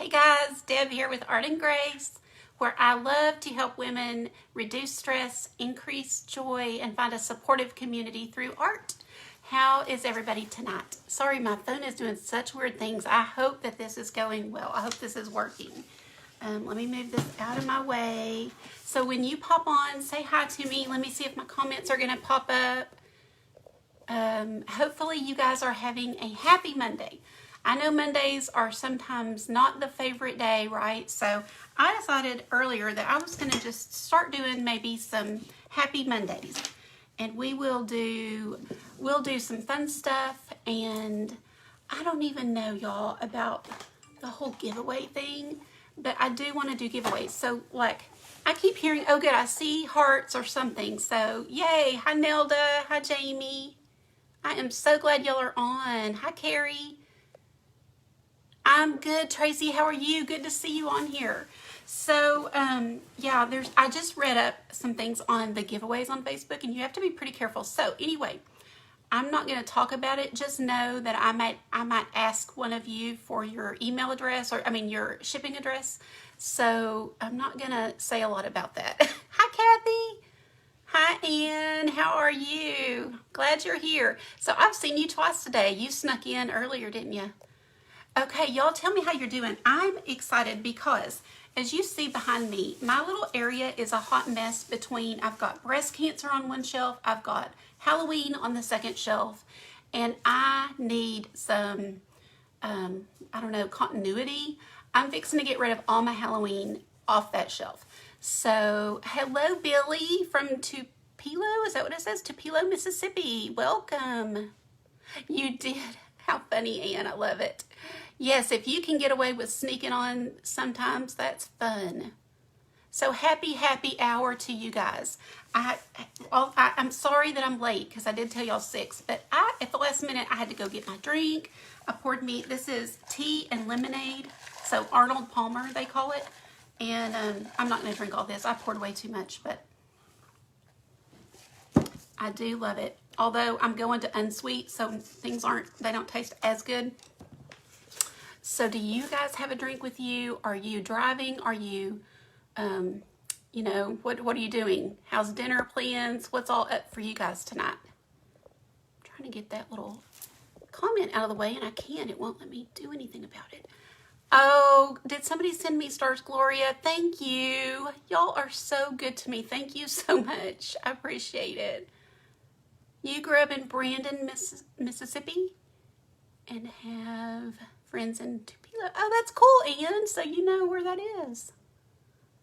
Hey guys, Deb here with Art and Grace, where I love to help women reduce stress, increase joy, and find a supportive community through art. How is everybody tonight? Sorry, my phone is doing such weird things. I hope that this is going well. I hope this is working. Let me move this out of my way. So when you pop on, say hi to me. Let me see if my comments are going to pop up. Hopefully you guys are having a happy Monday. I know Mondays are sometimes not the favorite day, right? So I decided earlier that I was going to just start doing maybe some happy Mondays. And we'll do some fun stuff. And I don't even know, y'all, about the whole giveaway thing. But I do want to do giveaways. So, like, I keep hearing, oh, good, I see hearts or something. So, yay. Hi, Nelda. Hi, Jamie. I am so glad y'all are on. Hi, Carrie. I'm good, Tracy. How are you? Good to see you on here. So, yeah, I just read up some things on the giveaways on Facebook, and you have to be pretty careful. So, anyway, I'm not going to talk about it. Just know that I might ask one of you for your email address, your shipping address. So, I'm not going to say a lot about that. Hi, Kathy. Hi, Ann. How are you? Glad you're here. So, I've seen you twice today. You snuck in earlier, didn't you? Okay, y'all tell me how you're doing. I'm excited because, as you see behind me, my little area is a hot mess between, I've got breast cancer on one shelf, I've got Halloween on the second shelf, and I need some, continuity. I'm fixing to get rid of all my Halloween off that shelf. So, hello, Billy from Tupelo. Is that what it says? Tupelo, Mississippi. Welcome. You did. How funny, Ann. I love it. Yes, if you can get away with sneaking on sometimes, that's fun. So happy hour to you guys. I'm sorry that I'm late because I did tell y'all 6, but at the last minute, I had to go get my drink. I poured me, this is tea and lemonade, so Arnold Palmer, they call it. And I'm not going to drink all this. I poured way too much, but I do love it. Although I'm going to unsweet, so things they don't taste as good. So do you guys have a drink with you? Are you driving? Are you, what are you doing? How's dinner plans? What's all up for you guys tonight? I'm trying to get that little comment out of the way, and I can't. It won't let me do anything about it. Oh, did somebody send me stars, Gloria? Thank you. Y'all are so good to me. Thank you so much. I appreciate it. You grew up in Brandon, Mississippi, and have friends in Tupelo. Oh, that's cool, Ann. So you know where that is.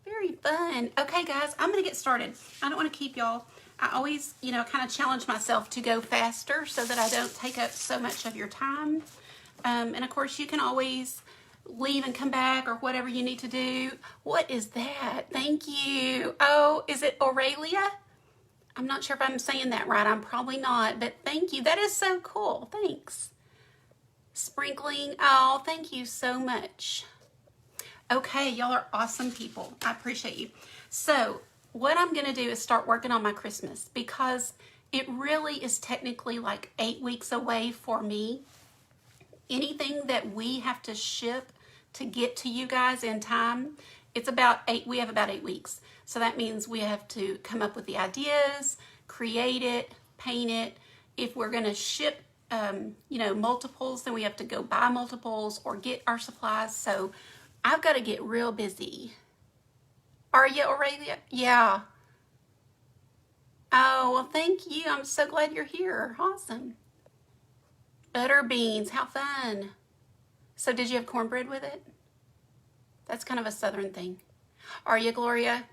Very fun. Okay, guys, I'm going to get started. I don't want to keep y'all. I always, kind of challenge myself to go faster so that I don't take up so much of your time. And, of course, you can always leave and come back or whatever you need to do. What is that? Thank you. Oh, is it Aurelia? I'm not sure if I'm saying that right. I'm probably not, but thank you. That is so cool. Thanks. Sprinkling. Oh, thank you so much. Okay, y'all are awesome people. I appreciate you. So what I'm going to do is start working on my Christmas because it really is technically like 8 weeks away for me. Anything that we have to ship to get to you guys in time, we have about 8 weeks. So that means we have to come up with the ideas, create it, paint it. If we're going to ship multiples, then we have to go buy multiples or get our supplies. So I've got to get real busy. Are you, Aurelia? Yeah. Oh, well, thank you. I'm so glad you're here. Awesome. Butter beans. How fun. So did you have cornbread with it? That's kind of a Southern thing. Are you, Gloria?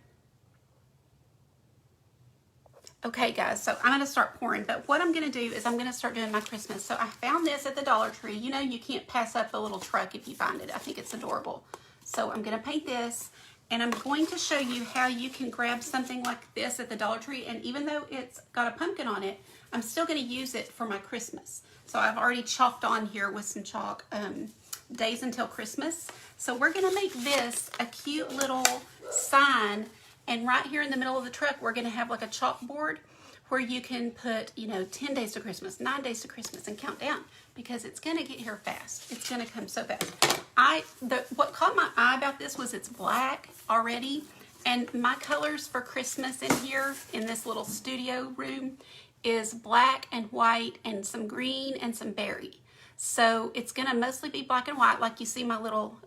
Okay, guys, so I'm going to start pouring, but what I'm going to do is I'm going to start doing my Christmas. So I found this at the Dollar Tree. You know, you can't pass up the little truck if you find it. I think it's adorable. So I'm going to paint this, and I'm going to show you how you can grab something like this at the Dollar Tree, and even though it's got a pumpkin on it, I'm still going to use it for my Christmas. So I've already chalked on here with some chalk, days until Christmas. So we're going to make this a cute little sign. And right here in the middle of the truck, we're going to have like a chalkboard where you can put, you know, 10 days to Christmas, 9 days to Christmas, and count down, because it's going to get here fast. It's going to come so fast. What caught my eye about this was it's black already, and my colors for Christmas in here in this little studio room is black and white and some green and some berry. So it's going to mostly be black and white, like you see my little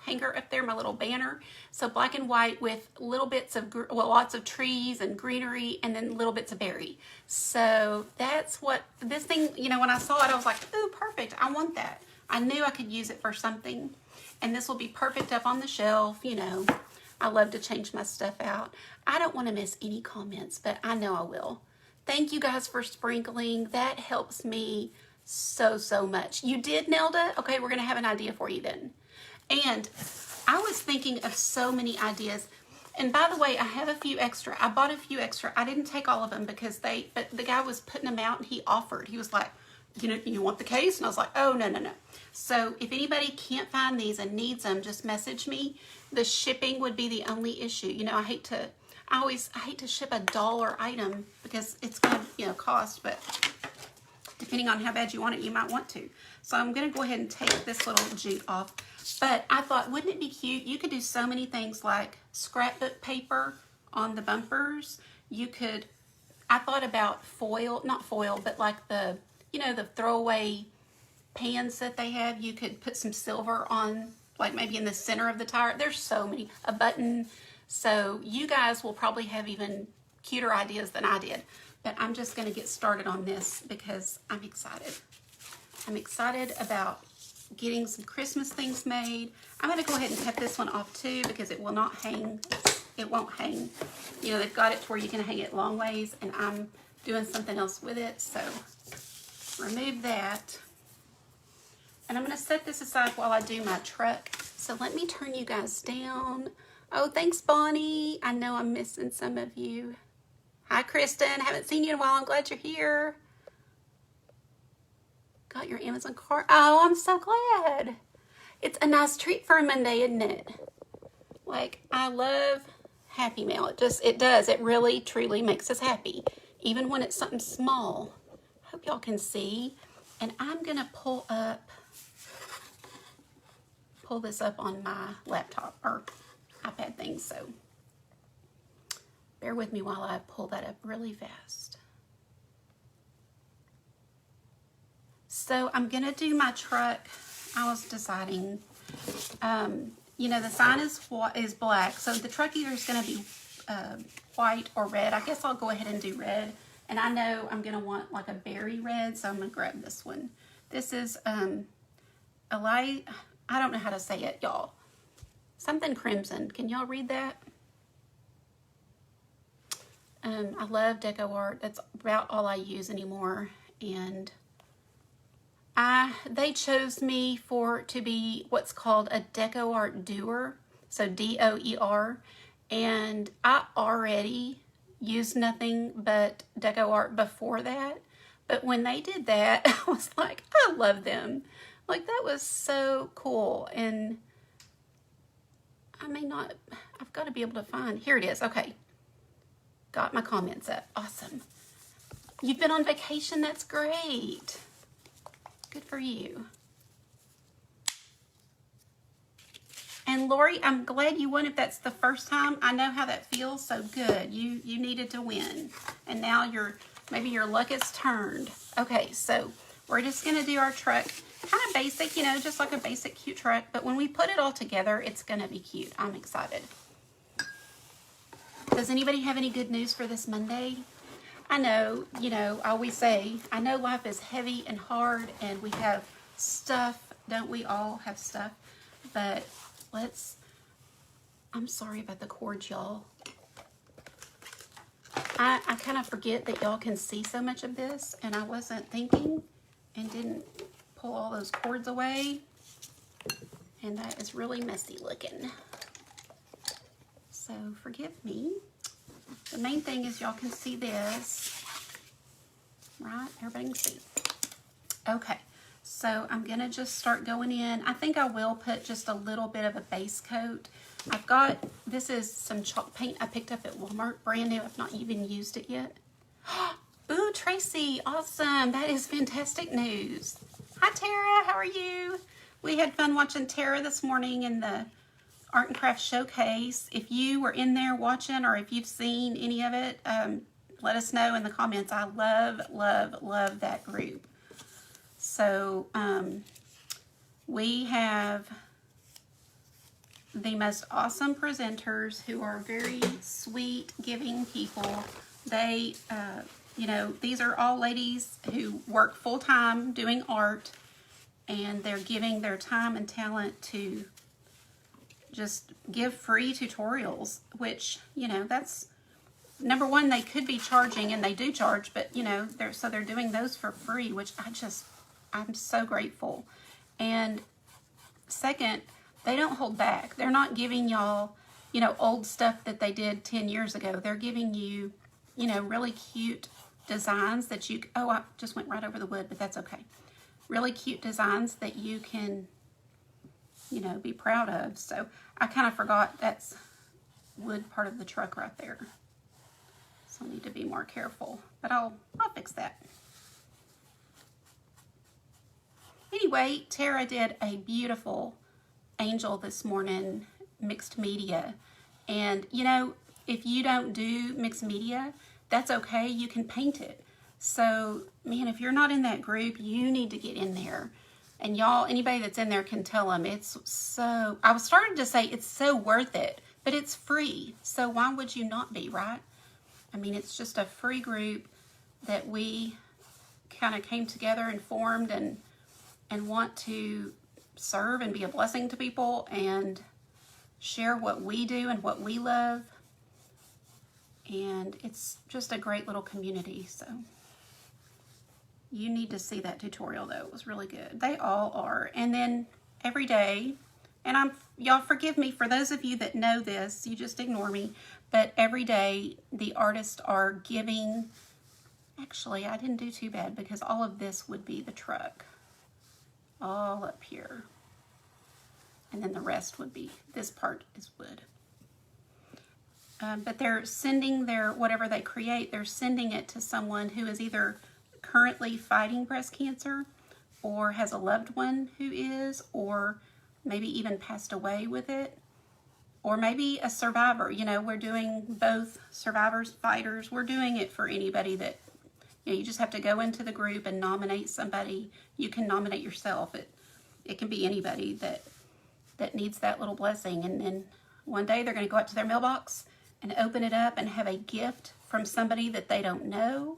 hanger up there, my little banner. So black and white with little bits of, well, lots of trees and greenery, and then little bits of berry. So that's what this thing, you know, when I saw it, I was like, ooh, perfect. I want that. I knew I could use it for something. And this will be perfect up on the shelf. You know, I love to change my stuff out. I don't want to miss any comments, but I know I will. Thank you guys for sprinkling. That helps me so, so much. You did, Nelda? Okay, we're going to have an idea for you then. And I was thinking of so many ideas. And by the way, I have a few extra. I bought a few extra. I didn't take all of them because but the guy was putting them out and he offered. He was like, you know, you want the case? And I was like, oh, no, no, no. So if anybody can't find these and needs them, just message me. The shipping would be the only issue. You know, I hate to ship a $1 item because it's going to, you know, cost, but depending on how bad you want it, you might want to. So I'm going to go ahead and take this little jute off. But I thought, wouldn't it be cute? You could do so many things like scrapbook paper on the bumpers. You could, I thought about foil, not foil, but like the, you know, the throwaway pans that they have. You could put some silver on, like maybe in the center of the tire. There's so many, a button. So you guys will probably have even cuter ideas than I did. But I'm just going to get started on this because I'm excited. I'm excited about getting some Christmas things made. I'm going to go ahead and cut this one off too because it will not hang. It won't hang. You know, they've got it to where you can hang it long ways, and I'm doing something else with it. So remove that. And I'm going to set this aside while I do my truck. So let me turn you guys down. Oh, thanks, Bonnie. I know I'm missing some of you. Hi, Kristen. Haven't seen you in a while. I'm glad you're here. Got your Amazon card. Oh, I'm so glad. It's a nice treat for a Monday, isn't it? Like, I love Happy Mail. It does. It really, truly makes us happy. Even when it's something small. Hope y'all can see. And I'm going to pull this up on my laptop or iPad thing. So bear with me while I pull that up really fast. So I'm going to do my truck. I was deciding, you know, the sign is black. So the truck either is going to be white or red. I guess I'll go ahead and do red. And I know I'm going to want like a berry red. So I'm going to grab this one. This is a light, I don't know how to say it, y'all. Something crimson. Can y'all read that? I love deco art. That's about all I use anymore. And they chose me to be what's called a deco art doer. So D-O-E-R. And I already used nothing but deco art before that. But when they did that, I was like, I love them. Like, that was so cool. And I've got to be able to find, here it is. Okay. Got my comments up. Awesome. You've been on vacation. That's great. Good for you. And Lori, I'm glad you won if that's the first time. I know how that feels, so good. You needed to win. And now maybe your luck has turned. Okay, so we're just going to do our truck. Kind of basic, you know, just like a basic cute truck. But when we put it all together, it's going to be cute. I'm excited. Does anybody have any good news for this Monday? I know, you know, I always say, I know life is heavy and hard and we have stuff. Don't we all have stuff? But I'm sorry about the cords, y'all. I kind of forget that y'all can see so much of this, and I wasn't thinking and didn't pull all those cords away. And that is really messy looking. So forgive me. The main thing is y'all can see this, right? Everybody can see. Okay, so I'm gonna just start going in. I think I will put just a little bit of a base coat. This is some chalk paint I picked up at Walmart, brand new. I've not even used it yet. Ooh, Tracy, awesome. That is fantastic news. Hi, Tara. How are you? We had fun watching Tara this morning in the Art and Craft Showcase. If you were in there watching or if you've seen any of it, let us know in the comments. I love, love, love that group. So we have the most awesome presenters who are very sweet, giving people. They, you know, these are all ladies who work full-time doing art, and they're giving their time and talent to just give free tutorials, which, you know, that's, number one, they could be charging, and they do charge, but, you know, they're doing those for free, which I'm so grateful. And second, they don't hold back. They're not giving y'all, you know, old stuff that they did 10 years ago. They're giving you, you know, really cute designs that you, oh, I just went right over the wood, but that's okay. Really cute designs that you can, you know, be proud of. So I kind of forgot that's wood part of the truck right there. So I need to be more careful, but I'll fix that. Anyway, Tara did a beautiful angel this morning, mixed media. And, you know, if you don't do mixed media, that's okay. You can paint it. So, man, if you're not in that group, you need to get in there. And y'all, anybody that's in there can tell them it's so, I was starting to say it's so worth it, but it's free. So why would you not be, right? I mean, it's just a free group that we kind of came together and formed and want to serve and be a blessing to people and share what we do and what we love. And it's just a great little community. So you need to see that tutorial though. It was really good. They all are. And then every day, and y'all forgive me for those of you that know this, you just ignore me, but every day the artists are giving, actually I didn't do too bad because all of this would be the truck. All up here. And then the rest would be, this part is wood. But they're sending their, whatever they create, they're sending it to someone who is either currently fighting breast cancer or has a loved one who is, or maybe even passed away with it, or maybe a survivor. You know, we're doing both survivors, fighters. We're doing it for anybody that, you know, you just have to go into the group and nominate somebody. You can nominate yourself. It can be anybody that needs that little blessing. And then one day they're going to go out to their mailbox and open it up and have a gift from somebody that they don't know,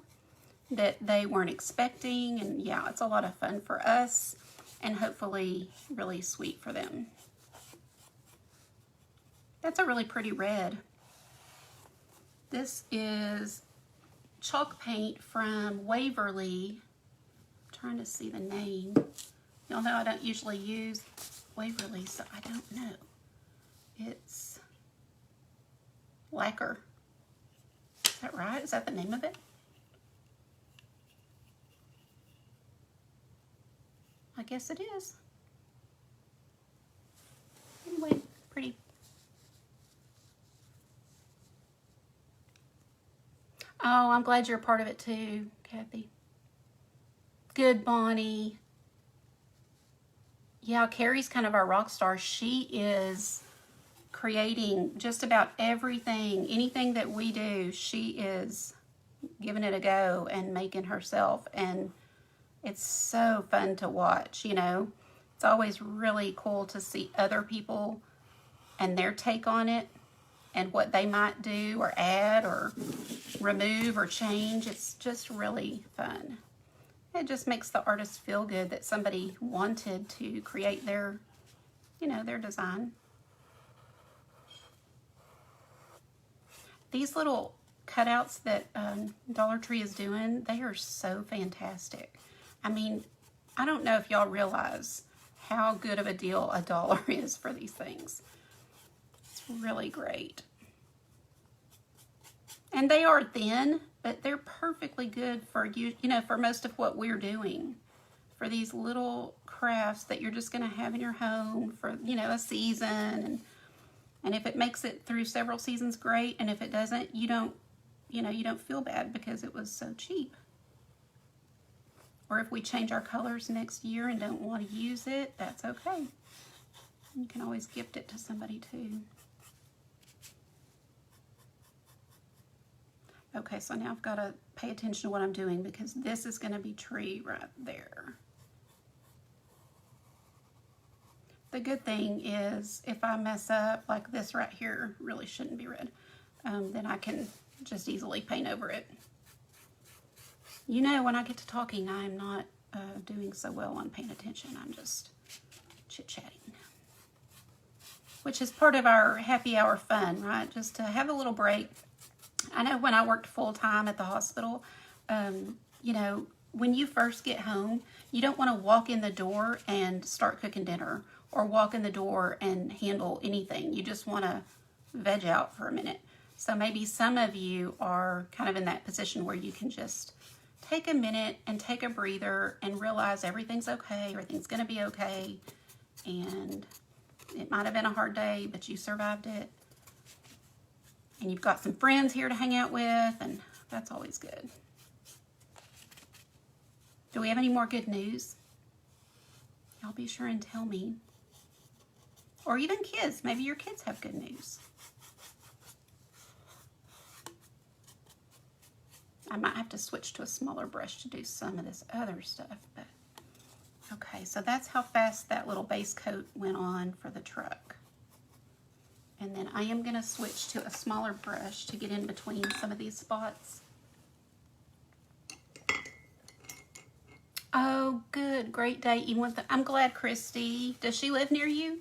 that they weren't expecting. And yeah, it's a lot of fun for us and hopefully really sweet for them. That's a really pretty red. This is chalk paint from Waverly. I'm trying to see the name. Y'all know I don't usually use Waverly, so I don't know. It's Lacquer. Is that right? Is that the name of it? I guess it is. Anyway, pretty. Oh, I'm glad you're a part of it too, Kathy. Good, Bonnie. Yeah, Carrie's kind of our rock star. She is creating just about everything, anything that we do, she is giving it a go and making herself. And it's so fun to watch, you know. It's always really cool to see other people and their take on it and what they might do or add or remove or change. It's just really fun. It just makes the artist feel good that somebody wanted to create their, you know, their design. These little cutouts that Dollar Tree is doing, they are so fantastic. I mean, I don't know if y'all realize how good of a deal $1 is for these things. It's really great. And they are thin, but they're perfectly good for you know, for most of what we're doing. For these little crafts that you're just going to have in your home for, you know, a season. And if it makes it through several seasons, great. And if it doesn't, you don't you know, you don't feel bad because it was so cheap. Or if we change our colors next year and don't want to use it, that's okay. You can always gift it to somebody too. Okay, so now I've got to pay attention to what I'm doing because this is going to be tree right there. The good thing is if I mess up, like this right here really shouldn't be red, then I can just easily paint over it. You know, when I get to talking, I'm not doing so well on paying attention. I'm just chit-chatting. Which is part of our happy hour fun, right? Just to have a little break. I know when I worked full-time at the hospital, you know, when you first get home, you don't want to walk in the door and start cooking dinner or walk in the door and handle anything. You just want to veg out for a minute. So maybe some of you are kind of in that position where you can just take a minute and take a breather and realize everything's okay, everything's going to be okay, and it might have been a hard day, but you survived it. And you've got some friends here to hang out with, and that's always good. Do we have any more good news? Y'all be sure and tell me. Or even kids. Maybe your kids have good news. I might have to switch to a smaller brush to do some of this other stuff. But okay, so that's how fast that little base coat went on for the truck. And then I am going to switch to a smaller brush to get in between some of these spots. Oh, good. Great day. I'm glad, Christy. Does she live near you?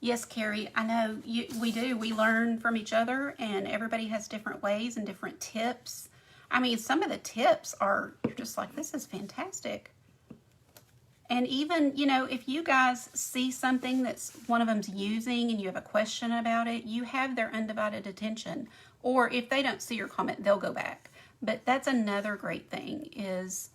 Yes, Carrie. I know we do. We learn from each other, and everybody has different ways and different tips. I mean, some of the tips are, you're just like, this is fantastic. And even, you know, if you guys see something that's one of them's using and you have a question about it, you have their undivided attention. Or if they don't see your comment, they'll go back. But that's another great thing is,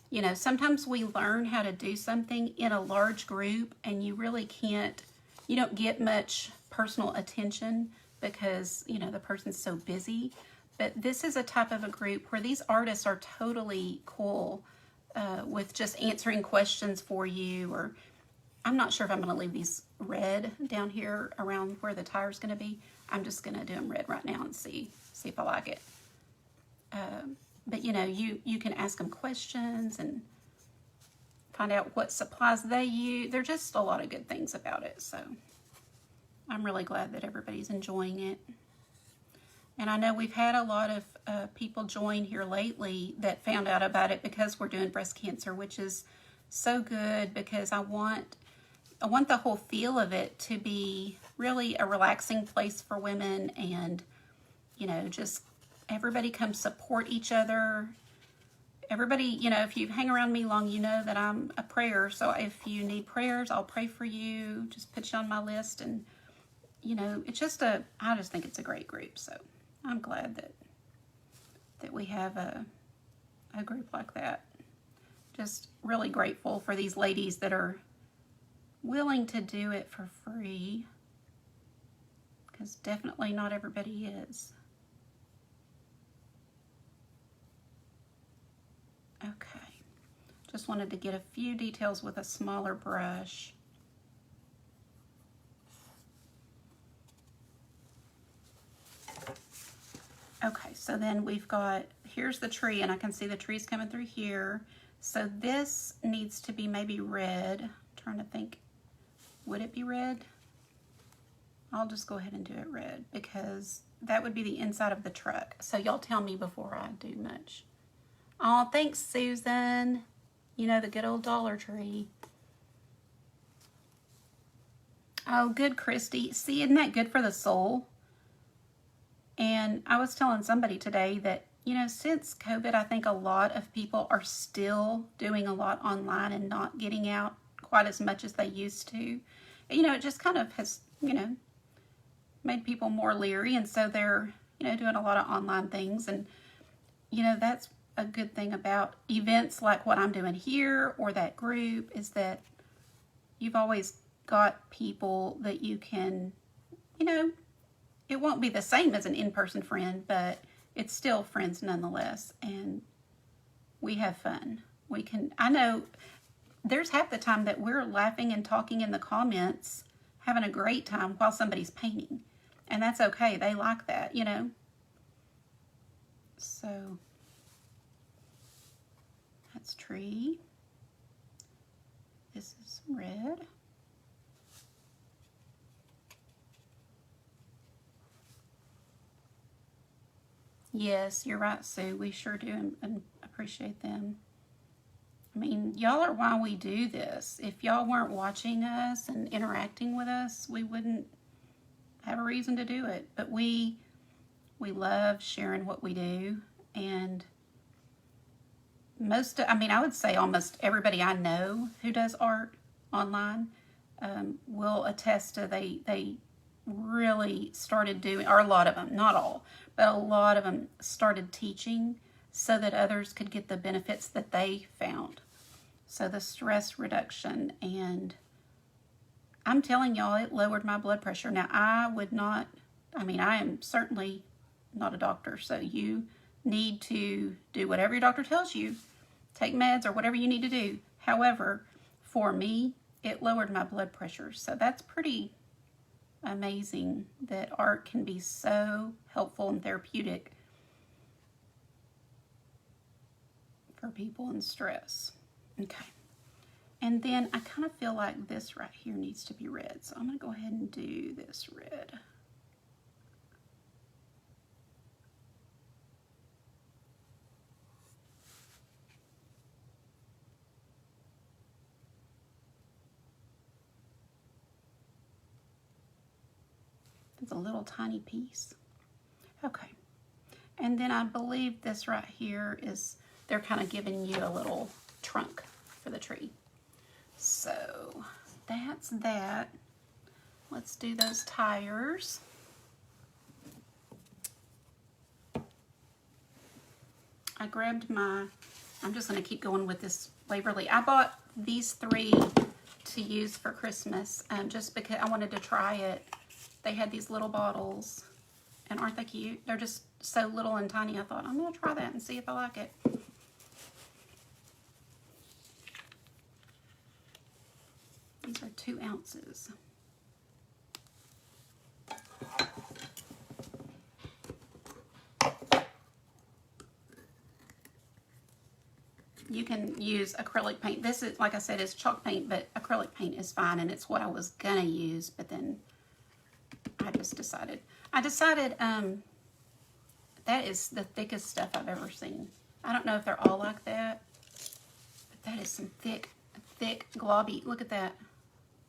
you know, sometimes we learn how to do something in a large group and you really can't, you don't get much personal attention because, you know, the person's so busy. But this is a type of a group where these artists are totally cool with just answering questions for you. Or I'm not sure if I'm going to leave these red down here around where the tire's going to be. I'm just going to do them red right now and see if I like it. But you know, you can ask them questions and find out what supplies they use. There's just a lot of good things about it. So I'm really glad that everybody's enjoying it. And I know we've had a lot of people join here lately that found out about it because we're doing breast cancer, which is so good because I want the whole feel of it to be really a relaxing place for women, and you know, just everybody come support each other. Everybody, you know, if you hang around me long, you know that I'm a prayer. So if you need prayers, I'll pray for you. Just put you on my list. And, you know, it's just I just think it's a great group. So I'm glad that we have a group like that. Just really grateful for these ladies that are willing to do it for free. Because definitely not everybody is. Okay, just wanted to get a few details with a smaller brush. Okay, so then we've got, here's the tree, and I can see the trees coming through here. So this needs to be maybe red. I'm trying to think, would it be red? I'll just go ahead and do it red because that would be the inside of the truck. So y'all tell me before I do much. Oh, thanks, Susan. You know, the good old Dollar Tree. Oh, good, Christy. See, isn't that good for the soul? And I was telling somebody today that, you know, since COVID, I think a lot of people are still doing a lot online and not getting out quite as much as they used to. You know, it just kind of has, you know, made people more leery. And so they're, you know, doing a lot of online things. And, you know, that's a good thing about events like what I'm doing here or that group is that you've always got people that you can, you know, it won't be the same as an in-person friend, but it's still friends nonetheless, and we have fun. I know there's half the time that we're laughing and talking in the comments, having a great time while somebody's painting. And that's okay. They like that, you know. So that's tree. This is red. Yes, you're right, Sue. We sure do and appreciate them. I mean, y'all are why we do this. If y'all weren't watching us and interacting with us, we wouldn't have a reason to do it. But we love sharing what we do, and I would say almost everybody I know who does art online will attest to they really started doing, or a lot of them, not all, but a lot of them started teaching so that others could get the benefits that they found. So the stress reduction, and I'm telling y'all, it lowered my blood pressure. Now, I am certainly not a doctor, so you need to do whatever your doctor tells you. Take meds or whatever you need to do. However, for me, it lowered my blood pressure. So that's pretty amazing that art can be so helpful and therapeutic for people in stress. Okay. And then I kind of feel like this right here needs to be red. So I'm going to go ahead and do this red. It's a little tiny piece. Okay. And then I believe this right here is, they're kind of giving you a little trunk for the tree. So that's that. Let's do those tires. I grabbed I'm just going to keep going with this Waverly. I bought these 3 to use for Christmas just because I wanted to try it. They had these little bottles, and aren't they cute? They're just so little and tiny. I thought, I'm going to try that and see if I like it. These are 2 ounces. You can use acrylic paint. This is, like I said, is chalk paint, but acrylic paint is fine, and it's what I was going to use, but then I decided that is the thickest stuff I've ever seen. I don't know if they're all like that, but that is some thick, globby. Look at that.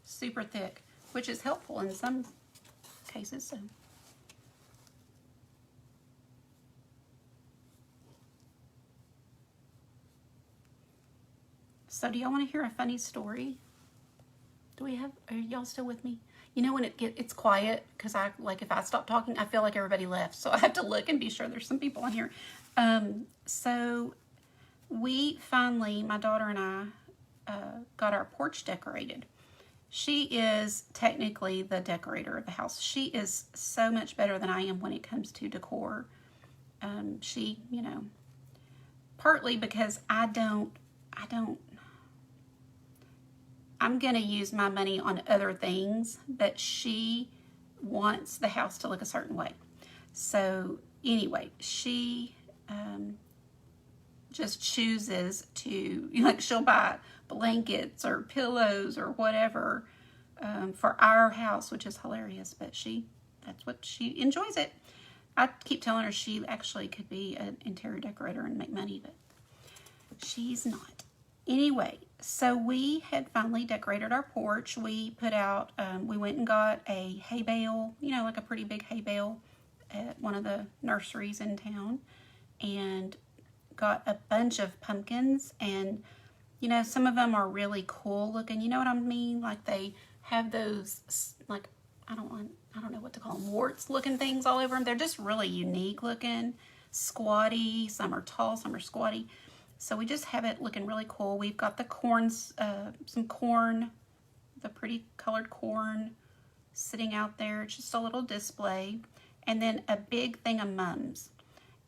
Super thick, which is helpful in some cases. So do y'all want to hear a funny story? Are y'all still with me? You know when it's quiet, because if I stop talking, I feel like everybody left. So I have to look and be sure there's some people in here. So we finally, my daughter and I, got our porch decorated. She is technically the decorator of the house. She is so much better than I am when it comes to decor. She, partly because I'm going to use my money on other things, but she wants the house to look a certain way. So anyway, she just chooses to, she'll buy blankets or pillows or whatever for our house, which is hilarious, but that's what she enjoys it. I keep telling her she actually could be an interior decorator and make money, but she's not. Anyway, so we had finally decorated our porch. We put out, we went and got a hay bale, like a pretty big hay bale at one of the nurseries in town, and got a bunch of pumpkins. And, some of them are really cool looking. You know what I mean? Like they have those, like, I don't know what to call them, warts looking things all over them. They're just really unique looking, squatty. Some are tall, some are squatty. So we just have it looking really cool. We've got the corns, some corn, the pretty colored corn sitting out there. It's just a little display. and then a big thing of mums.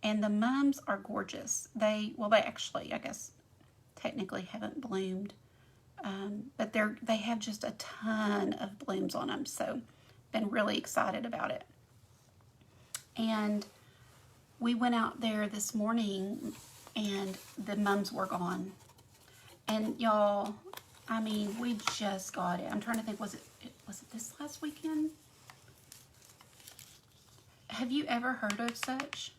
And the mums are gorgeous. They actually, I guess, technically haven't bloomed. But they have just a ton of blooms on them. So, been really excited about it. And we went out there this morning and the mums were gone. And y'all, I mean, we just got it. I'm trying to think, was it this last weekend? Have you ever heard of such?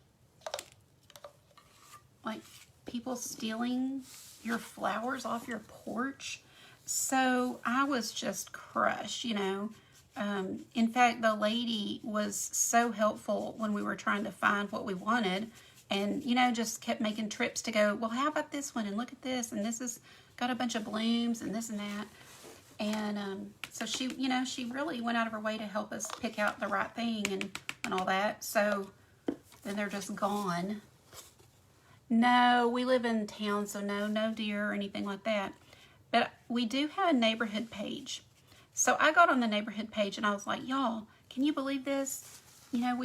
Like people stealing your flowers off your porch? So I was just crushed, you know. In fact, the lady was so helpful when we were trying to find what we wanted, and, you know, just kept making trips to go, well, how about this one? And look at this. And this has got a bunch of blooms and this and that. And so she, you know, she really went out of her way to help us pick out the right thing and all that. So then they're just gone. No, we live in town, so no deer or anything like that. But we do have a neighborhood page. So I got on the neighborhood page and I was like, y'all, can you believe this? You know,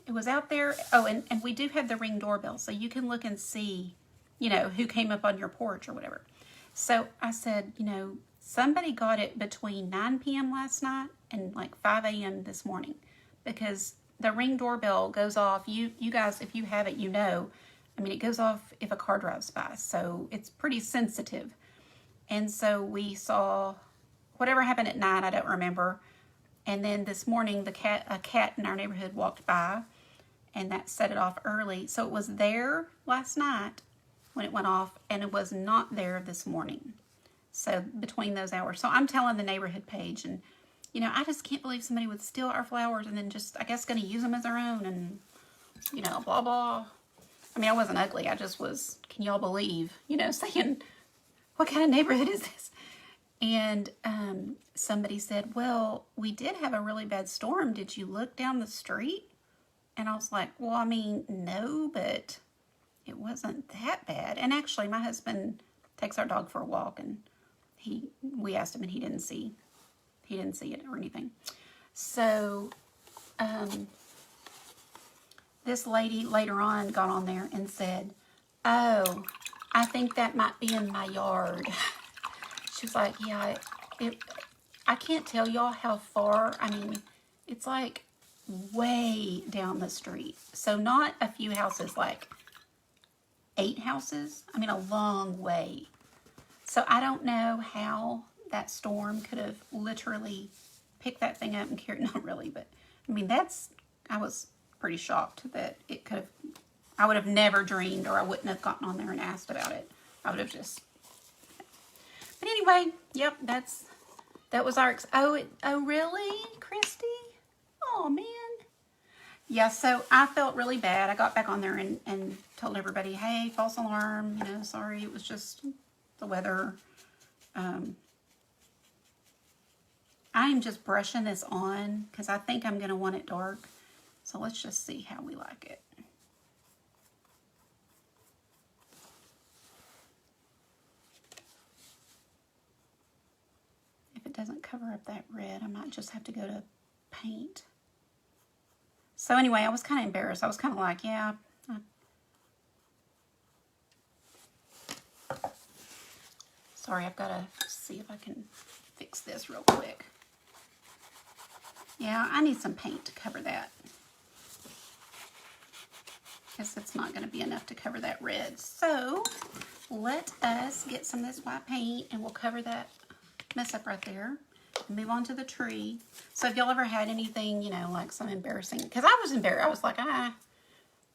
it was out there. Oh, and we do have the Ring doorbell, so you can look and see, you know, who came up on your porch or whatever. So I said, you know, somebody got it between 9 p.m. last night and like 5 a.m. this morning, because the Ring doorbell goes off. You guys, if you have it, you know, I mean, it goes off if a car drives by, so it's pretty sensitive. And so we saw whatever happened at 9, I don't remember. And then this morning, a cat in our neighborhood walked by, and that set it off early. So it was there last night when it went off, and it was not there this morning. So between those hours. So I'm telling the neighborhood page, and, you know, I just can't believe somebody would steal our flowers and then just, I guess, going to use them as their own and, you know, blah, blah. I mean, I wasn't ugly. I just was, can y'all believe, you know, saying, what kind of neighborhood is this? And somebody said, well, we did have a really bad storm. Did you look down the street? And I was like, well, I mean, no, but it wasn't that bad. And actually, my husband takes our dog for a walk, and we asked him, and he didn't see it or anything. So this lady later on got on there and said, oh, I think that might be in my yard. She was like, yeah, I can't tell y'all how far. I mean, it's like way down the street. So not a few houses, like 8 houses. I mean, a long way. So I don't know how that storm could have literally picked that thing up and carried, not really, but I mean, I was pretty shocked that it could have, I would have never dreamed, or I wouldn't have gotten on there and asked about it. I would have just, but anyway, yep, that was our, oh really, Christy? Oh, man. Yeah, so I felt really bad. I got back on there and told everybody, hey, false alarm, you know, sorry, it was just the weather. I am just brushing this on because I think I'm going to want it dark. So let's just see how we like it. If it doesn't cover up that red, I might just have to go to paint. So anyway, I was kind of embarrassed. I was kind of like, yeah. Sorry, I've got to see if I can fix this real quick. Yeah, I need some paint to cover that. Guess it's not going to be enough to cover that red. So let us get some of this white paint, and we'll cover that mess up right there. Move on to the tree. So if y'all ever had anything, you know, like some embarrassing, because I was embarrassed. I was like,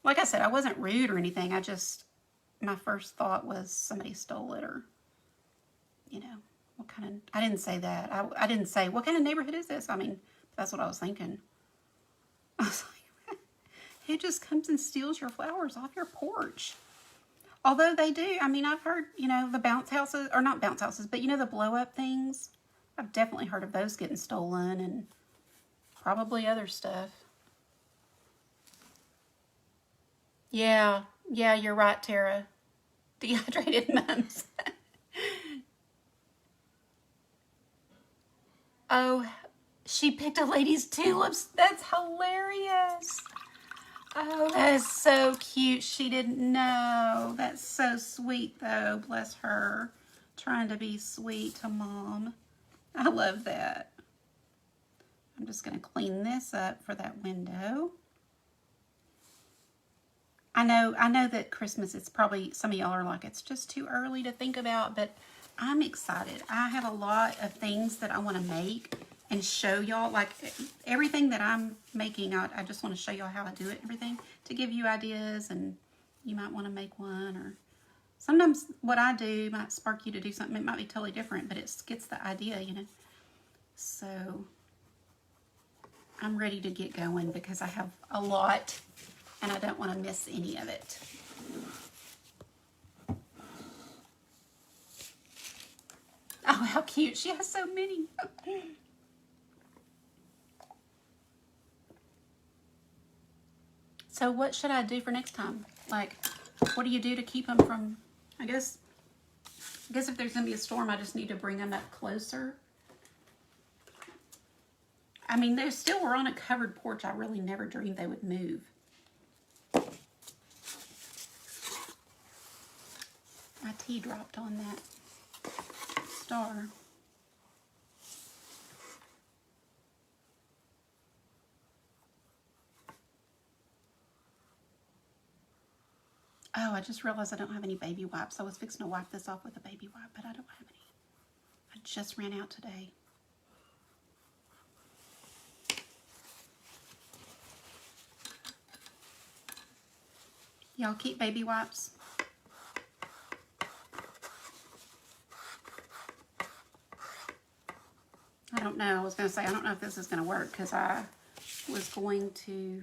like I said, I wasn't rude or anything. I just, my first thought was somebody stole it, or, you know, what kind of, I didn't say that. I didn't say, what kind of neighborhood is this? I mean, that's what I was thinking. I was like, who just comes and steals your flowers off your porch? Although they do, I mean, I've heard, you know, the bounce houses, or not bounce houses, but you know, the blow up things. I've definitely heard of those getting stolen, and probably other stuff. Yeah, you're right, Tara. Dehydrated mums. Oh, She picked a lady's tulips. That's hilarious. Oh, that is so cute. She didn't know. That's so sweet, though. Bless her. Trying to be sweet to Mom. I love that. I'm just going to clean this up for that window. I know that Christmas, it's probably, some of y'all are like, it's just too early to think about, but I'm excited. I have a lot of things that I want to make and show y'all. Like, everything that I'm making, I just want to show y'all how I do it, everything, to give you ideas, and you might want to make one, or sometimes what I do might spark you to do something. It might be totally different, but it gets the idea, you know. So I'm ready to get going because I have a lot and I don't want to miss any of it. Oh, how cute. She has so many. So what should I do for next time? Like, what do you do to keep them from, I guess if there's going to be a storm, I just need to bring them up closer. I mean, they still were on a covered porch. I really never dreamed they would move. My tea dropped on that star. Oh, I just realized I don't have any baby wipes. I was fixing to wipe this off with a baby wipe, but I don't have any. I just ran out today. Y'all keep baby wipes? I don't know. I was going to say, I don't know if this is going to work because I was going to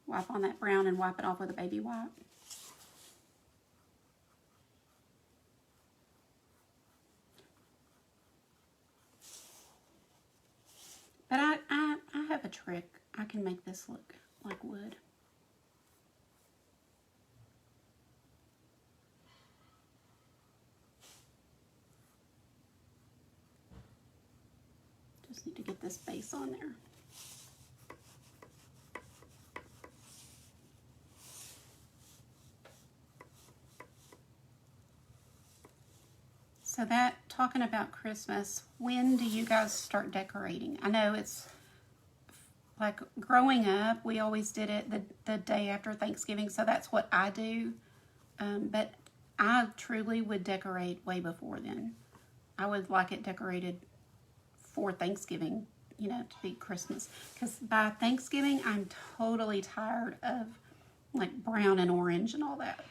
wipe on that brown and wipe it off with a baby wipe. But I have a trick. I can make this look like wood. Just need to get this base on there. So that, talking about Christmas, when do you guys start decorating? I know it's like growing up, we always did it the day after Thanksgiving, so that's what I do. But I truly would decorate way before then. I would like it decorated for Thanksgiving, you know, to be Christmas. Because by Thanksgiving, I'm totally tired of like brown and orange and all that.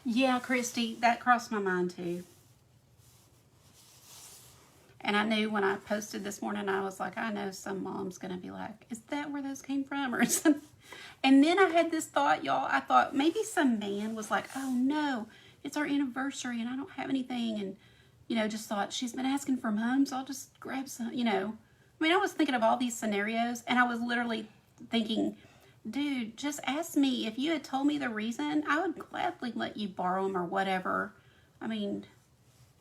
Yeah, Christy, that crossed my mind too. And I knew when I posted this morning, I was like, I know some mom's going to be like, is that where those came from or something? And then I had this thought, y'all. I thought maybe some man was like, oh no, it's our anniversary and I don't have anything. And, you know, just thought she's been asking for mom, so I'll just grab some, you know. I mean, I was thinking of all these scenarios and I was literally thinking, dude, just ask me. If you had told me the reason, I would gladly let you borrow them or whatever. I mean,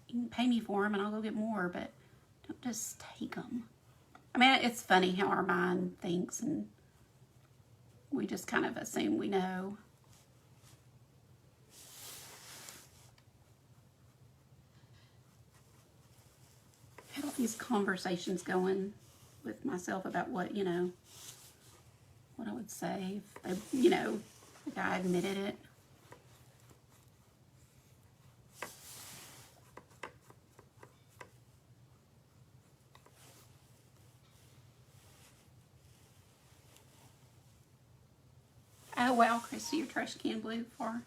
you can pay me for them and I'll go get more, but don't just take them. I mean, it's funny how our mind thinks and we just kind of assume we know. I had all these conversations going with myself about what, you know, what I would say if they, you know, the guy admitted it. Oh wow, Christy, your trash can blew for.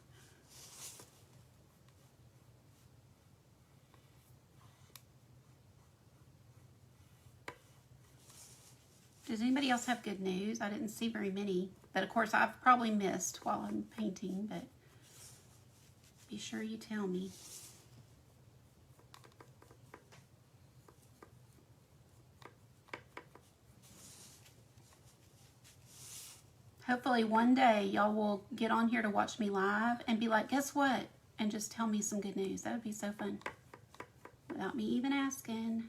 Does anybody anybody else have good news? I didn't see very many, but of course I've probably missed while I'm painting, but be sure you tell me. Hopefully one day y'all will get on here to watch me live and be like, guess what? And just tell me some good news. That would be so fun. Without me even asking.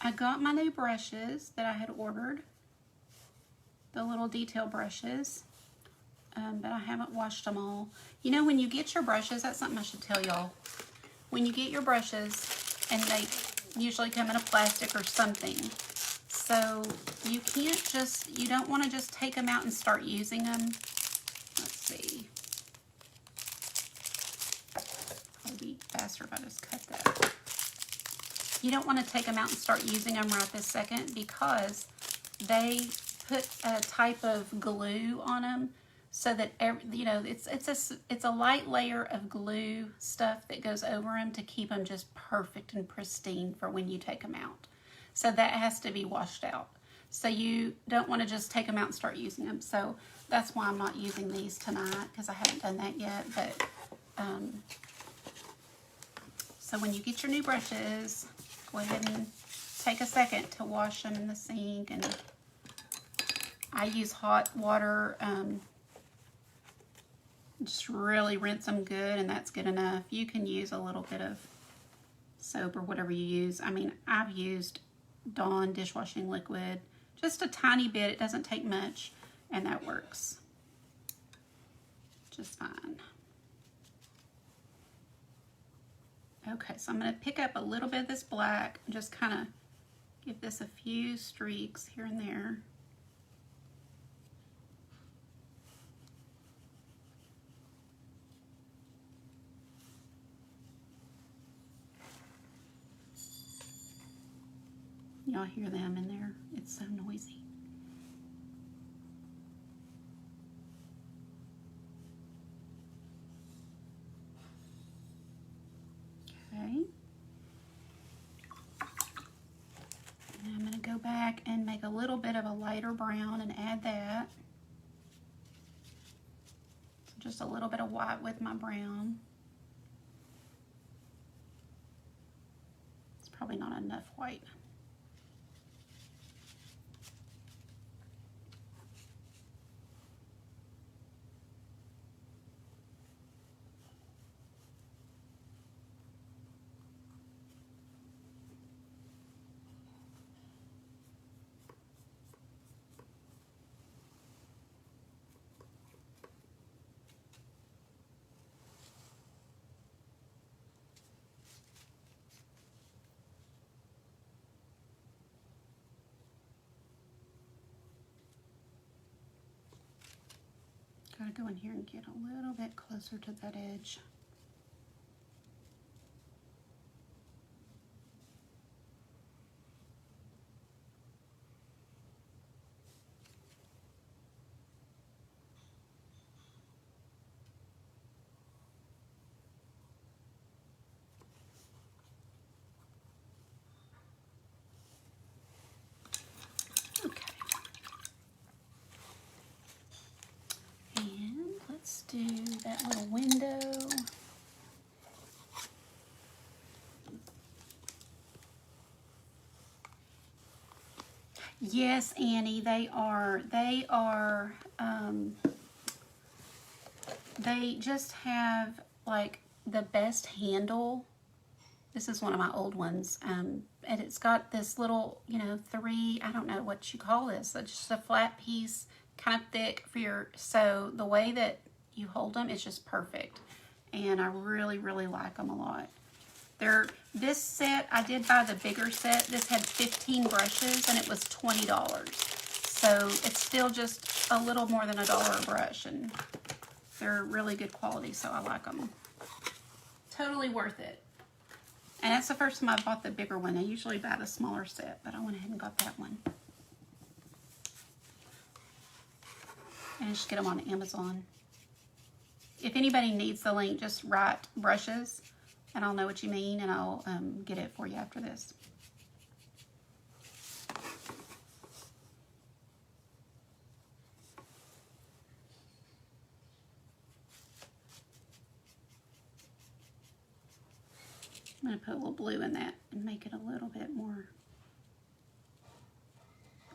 I got my new brushes that I had ordered. The little detail brushes. But I haven't washed them all. You know, when you get your brushes, that's something I should tell y'all. When you get your brushes, and they usually come in a plastic or something, so you can't just, you don't want to just take them out and start using them. Let's see. It'll be faster if I just cut that. You don't want to take them out and start using them right this second because they put a type of glue on them. So that, you know, it's a light layer of glue stuff that goes over them to keep them just perfect and pristine for when you take them out. So that has to be washed out. So you don't want to just take them out and start using them. So that's why I'm not using these tonight, because I haven't done that yet. But so when you get your new brushes, go ahead and take a second to wash them in the sink. And I use hot water. Just really rinse them good, and that's good enough. You can use a little bit of soap or whatever you use. I mean, I've used Dawn dishwashing liquid, just a tiny bit. It doesn't take much, and that works just fine. Okay, so I'm going to pick up a little bit of this black and just kind of give this a few streaks here and there. Y'all hear them in there? It's so noisy. Okay. And I'm going to go back and make a little bit of a lighter brown and add that. So just a little bit of white with my brown. It's probably not enough white. Gotta go in here and get a little bit closer to that edge. Let's do that little window. Yes, Annie, they are. They just have like the best handle. This is one of my old ones. And it's got this little, you know, I don't know what you call this. It's just a flat piece, kind of thick for your, so the way that you hold them is just perfect. And I really, really like them a lot. This set, I did buy the bigger set. This had 15 brushes and it was $20. So it's still just a little more than $1 a brush, and they're really good quality, so I like them. Totally worth it. And that's the first time I bought the bigger one. I usually buy the smaller set, but I went ahead and got that one. And just get them on Amazon. if anybody needs the link, just write brushes and I'll know what you mean, and I'll get it for you after this. I'm going to put a little blue in that and make it a little bit more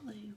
blue.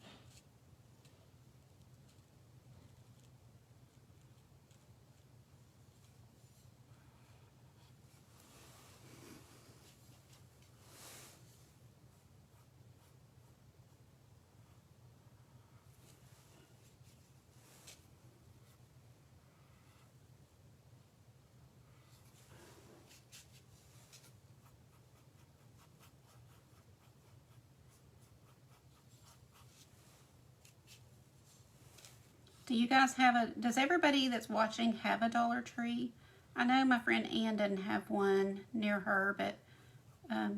Do you guys have does everybody that's watching have a Dollar Tree? I know my friend Ann doesn't have one near her, but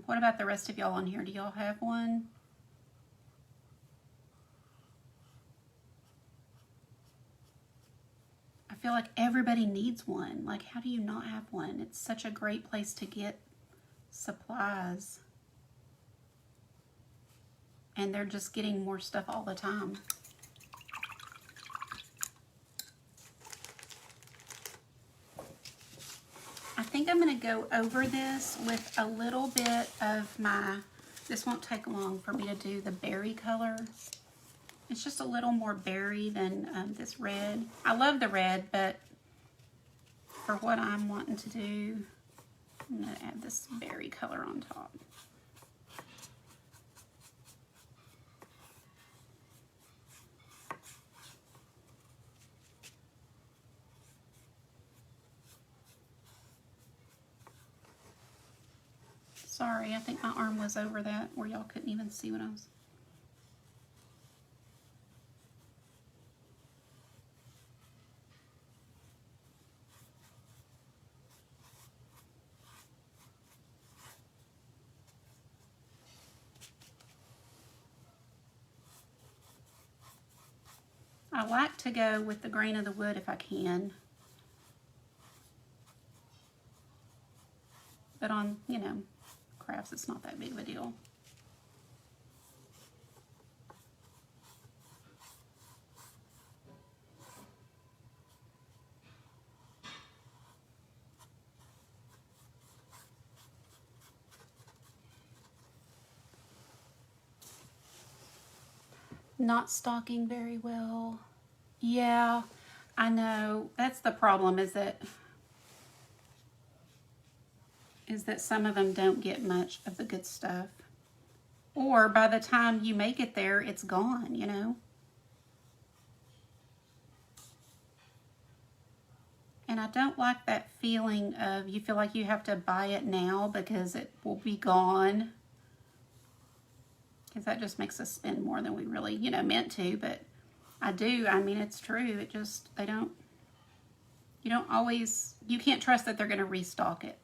what about the rest of y'all on here? Do y'all have one? I feel like everybody needs one. Like, how do you not have one? It's such a great place to get supplies. And they're just getting more stuff all the time. I think I'm going to go over this with a little bit of my, this won't take long for me to do the berry color. It's just a little more berry than this red. I love the red, but for what I'm wanting to do, I'm going to add this berry color on top. Sorry, I think my arm was over that where y'all couldn't even see what I was. I like to go with the grain of the wood if I can. But on, you know, crafts, it's not that big of a deal. Not stocking very well. Yeah, I know. That's the problem, is that some of them don't get much of the good stuff. Or by the time you make it there, it's gone, you know? And I don't like that feeling of you feel like you have to buy it now because it will be gone. Because that just makes us spend more than we really, you know, meant to. But I do. I mean, it's true. It just, you don't always, you can't trust that they're going to restock it.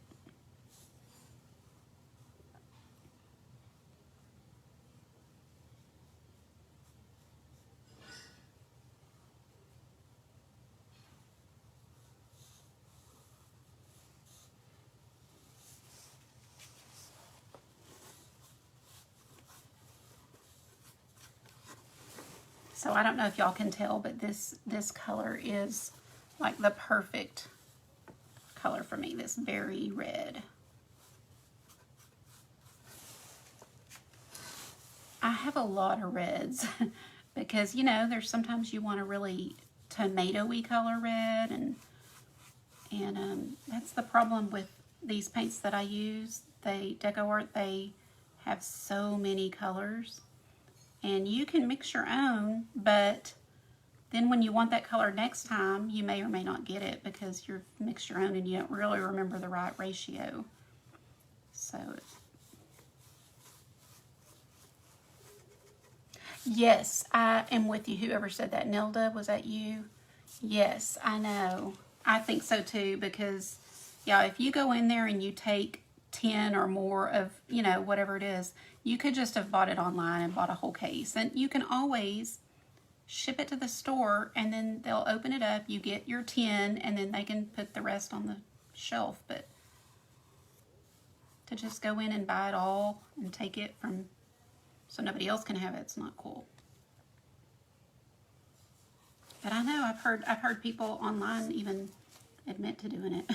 So I don't know if y'all can tell, but this color is like the perfect color for me, this berry red. I have a lot of reds because, you know, there's sometimes you want a really tomato-y color red, and that's the problem with these paints that I use. DecoArt, they have so many colors. And you can mix your own, but then when you want that color next time, you may or may not get it because you've mixed your own and you don't really remember the right ratio. So, yes, I am with you. Whoever said that, Nelda, was that you? Yes, I know. I think so too, because, yeah, if you go in there and you take 10 or more of, you know, whatever it is, you could just have bought it online and bought a whole case. And you can always ship it to the store, and then they'll open it up. You get your 10, and then they can put the rest on the shelf. But to just go in and buy it all and take it from so nobody else can have it, it's not cool. But I know I've heard people online even admit to doing it.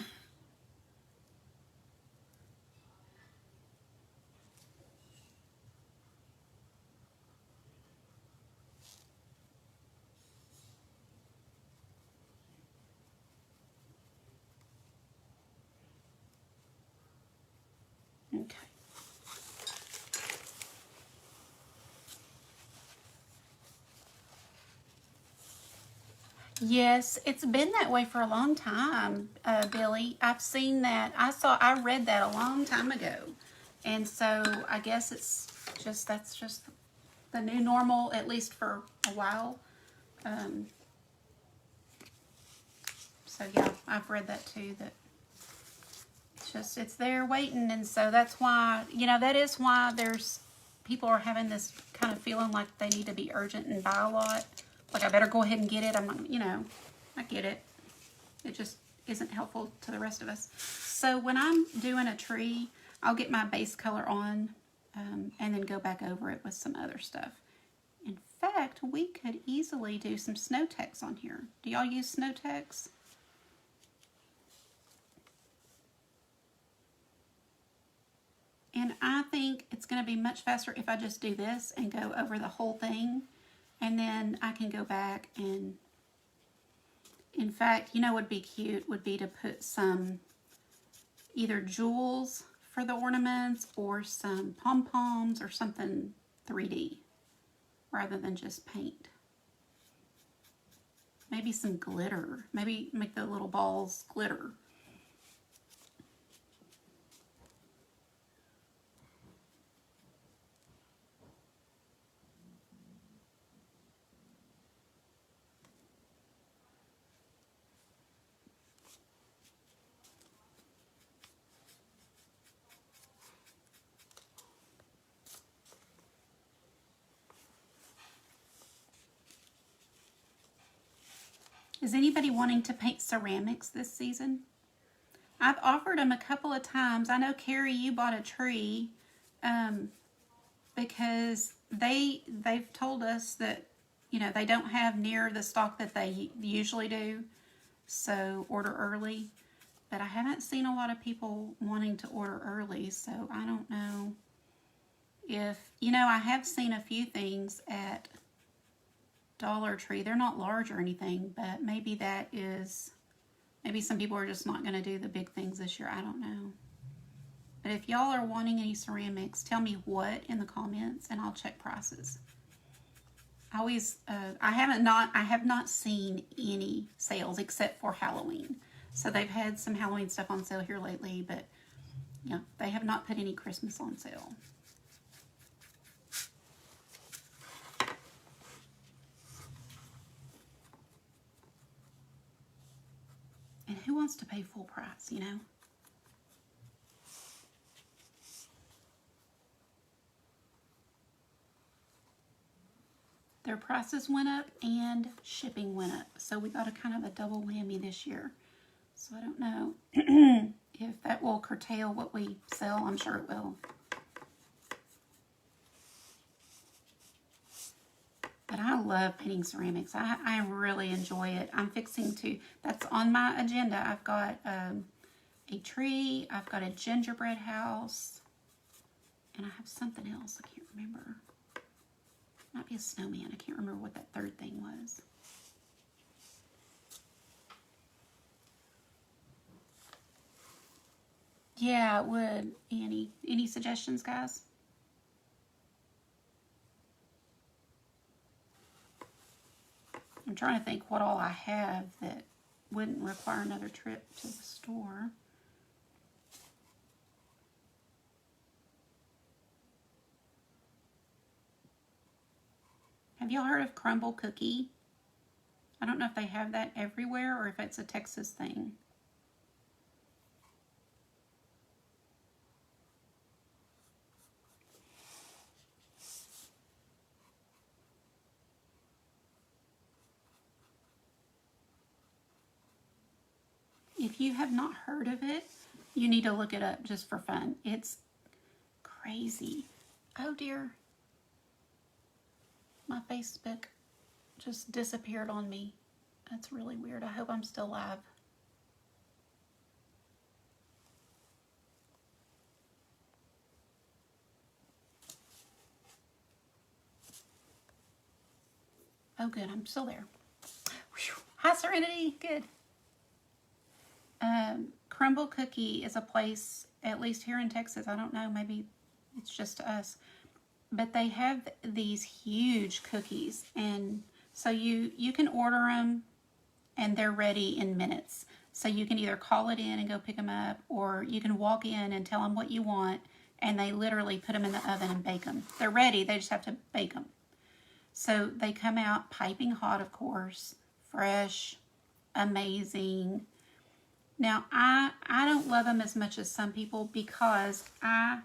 Okay. Yes, it's been that way for a long time, Billy. I've seen that. I read that a long time ago. And so I guess that's just the new normal, at least for a while. So yeah, I've read that too, that it's there waiting. And so that's why, that is why people are having this kind of feeling like they need to be urgent and buy a lot. Like, I better go ahead and get it. I'm not, I get it. It just isn't helpful to the rest of us. So when I'm doing a tree, I'll get my base color on and then go back over it with some other stuff. In fact, we could easily do some snow text on here. Do y'all use snow text? And I think it's going to be much faster if I just do this and go over the whole thing. And then I can go back and, in fact, what would be cute would be to put some either jewels for the ornaments or some pom-poms or something 3D rather than just paint. Maybe some glitter. Maybe make the little balls glitter. Is anybody wanting to paint ceramics this season? I've offered them a couple of times. I know, Carrie, you bought a tree because they've told us that, they don't have near the stock that they usually do, so order early. But I haven't seen a lot of people wanting to order early, so I don't know if, I have seen a few things at Dollar Tree. They're not large or anything, but maybe some people are just not going to do the big things this year. I don't know. But if y'all are wanting any ceramics, tell me what in the comments and I'll check prices. I have not seen any sales except for Halloween. So they've had some Halloween stuff on sale here lately, but yeah, they have not put any Christmas on sale. And who wants to pay full price, Their prices went up and shipping went up. So we got a kind of a double whammy this year. So I don't know if that will curtail what we sell. I'm sure it will. But I love painting ceramics. I really enjoy it. I'm fixing to, that's on my agenda. I've got a tree. I've got a gingerbread house. And I have something else. I can't remember. Might be a snowman. I can't remember what that third thing was. Yeah, it would, Annie. Any suggestions, guys? I'm trying to think what all I have that wouldn't require another trip to the store. Have y'all heard of crumble cookie? I don't know if they have that everywhere or if it's a Texas thing. If you have not heard of it, you need to look it up just for fun. It's crazy. Oh dear. My Facebook just disappeared on me. That's really weird. I hope I'm still live. Oh good, I'm still there. Whew. Hi Serenity, good. Crumble Cookie is a place, at least here in Texas, I don't know, maybe it's just us, but they have these huge cookies, and so you can order them and they're ready in minutes. So you can either call it in and go pick them up, or you can walk in and tell them what you want, and they literally put them in the oven and bake them. They're ready, they just have to bake them. So they come out piping hot, of course, fresh, amazing. Now, I don't love them as much as some people because I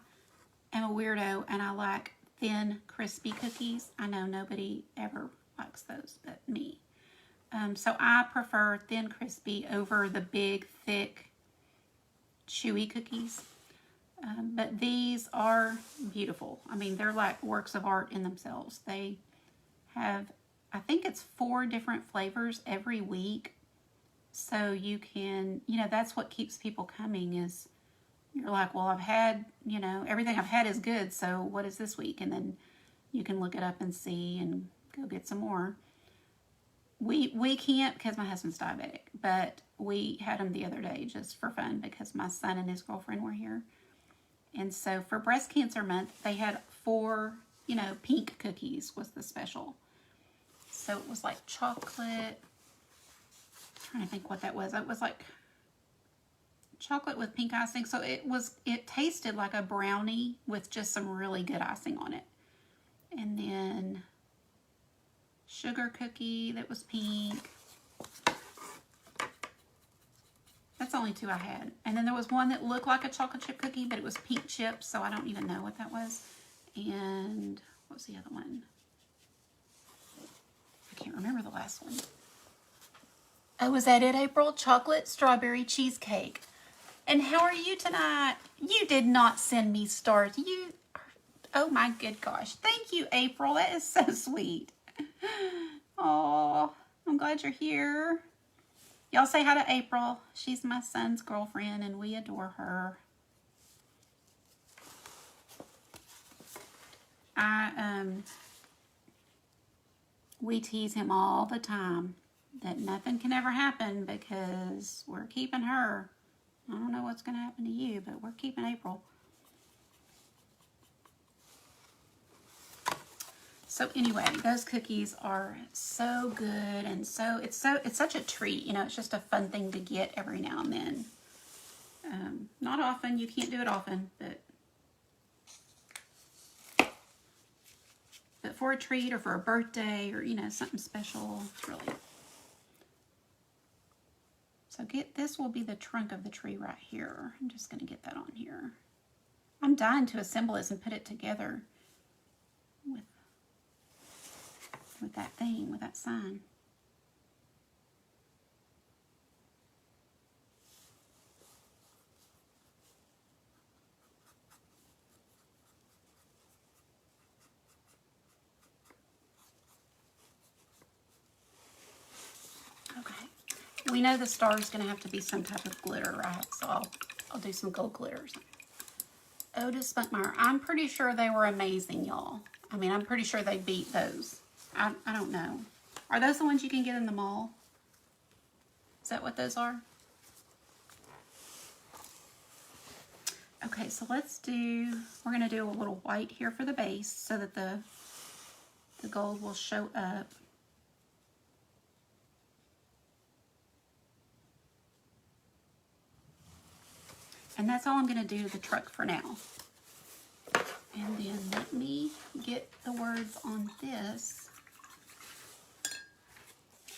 am a weirdo and I like thin, crispy cookies. I know nobody ever likes those but me. So I prefer thin, crispy over the big, thick, chewy cookies. But these are beautiful. I mean, they're like works of art in themselves. They have, I think it's 4 different flavors every week. So you can, that's what keeps people coming is you're like, well, I've had, everything I've had is good. So what is this week? And then you can look it up and see and go get some more. We can't because my husband's diabetic, but we had them the other day just for fun because my son and his girlfriend were here. And so for Breast Cancer Month, they had 4, pink cookies was the special. So it was like chocolate. I'm trying to think what that was. It was like chocolate with pink icing. So it tasted like a brownie with just some really good icing on it. And then sugar cookie that was pink. That's only 2 I had. And then there was one that looked like a chocolate chip cookie, but it was pink chips, so I don't even know what that was. And what was the other one? I can't remember the last one. Oh, was that it, April? Chocolate strawberry cheesecake. And how are you tonight? You did not send me stars. Oh my good gosh. Thank you, April. That is so sweet. Oh, I'm glad you're here. Y'all say hi to April. She's my son's girlfriend and we adore her. We tease him all the time that nothing can ever happen because we're keeping her. I don't know what's going to happen to you, but we're keeping April. So anyway, those cookies are so good, and it's such a treat. It's just a fun thing to get every now and then. Not often, you can't do it often, but for a treat or for a birthday or something special, it's really. So this will be the trunk of the tree right here. I'm just going to get that on here. I'm dying to assemble this and put it together with that thing, with that sign. Okay. We know the star is going to have to be some type of glitter, right? So I'll do some gold glitter or something. Otis Spunkmeyer. I'm pretty sure they were amazing, y'all. I mean, I'm pretty sure they beat those. I don't know. Are those the ones you can get in the mall? Is that what those are? Okay, so we're going to do a little white here for the base so that the gold will show up. And that's all I'm going to do to the truck for now. And then let me get the words on this.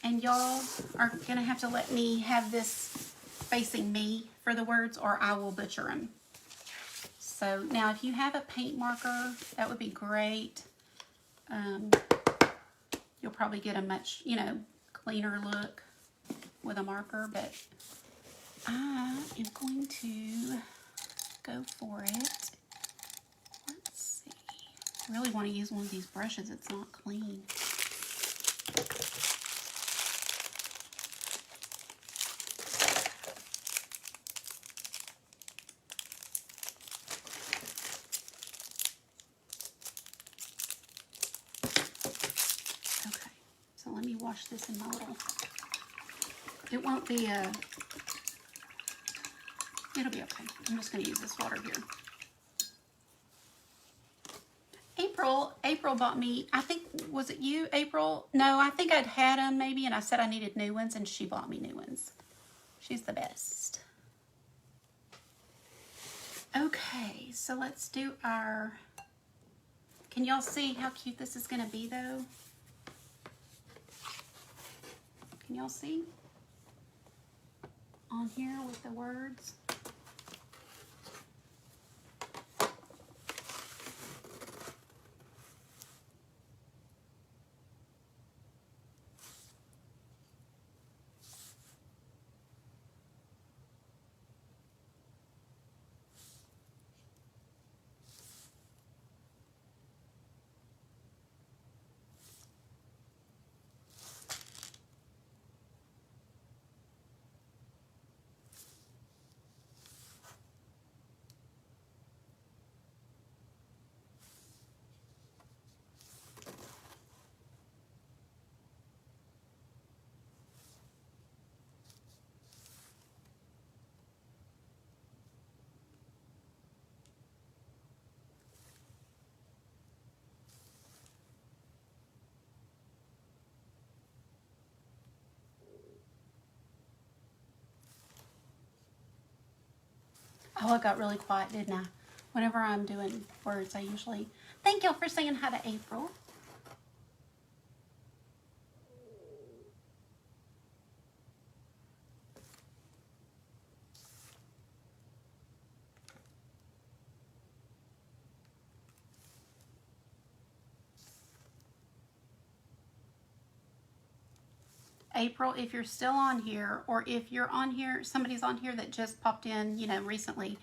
And y'all are going to have to let me have this facing me for the words or I will butcher them. So now if you have a paint marker, that would be great. You'll probably get a much, cleaner look with a marker, but I am going to go for it. Let's see. I really want to use one of these brushes. It's not clean. Okay, so let me wash this in my little, it won't be a, it'll be okay. I'm just going to use this water here. April bought me, I think, was it you, April? No, I think I'd had them maybe, and I said I needed new ones, and she bought me new ones. She's the best. Okay, so let's do our, can y'all see how cute this is going to be, though? Can y'all see? On here with the words. Oh, it got really quiet, didn't I? Whenever I'm doing words, I usually... Thank y'all for saying hi to April. April, if you're still on here, or if you're on here, somebody's on here that just popped in, you know, recently,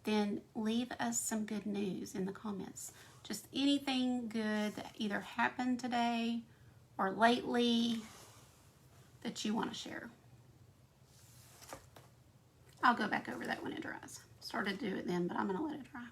then leave us some good news in the comments. Just anything good that either happened today or lately that you want to share. I'll go back over that when it dries. Started to do it then, but I'm going to let it dry.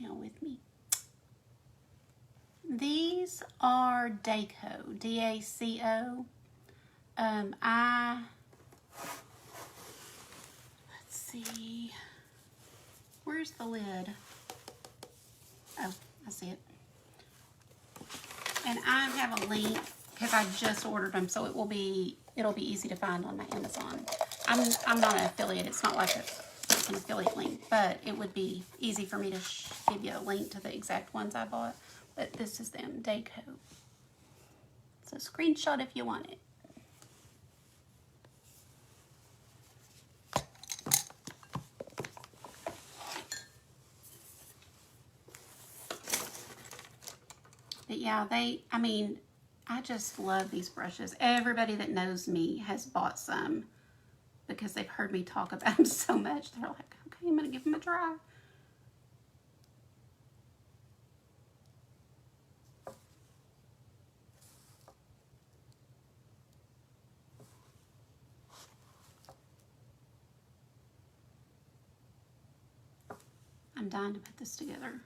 With me. These are Daco, D-A-C-O. Let's see, where's the lid? Oh, I see it. And I have a link because I just ordered them, so it'll be easy to find on my Amazon. I'm not an affiliate. It's not like an affiliate link, but it would be easy for me to give you a link to the exact ones I bought. But this is them, Daco. So screenshot if you want it. But yeah, I mean, I just love these brushes. Everybody that knows me has bought some because they've heard me talk about them so much. They're like, okay, I'm going to give them a try. I'm dying to put this together.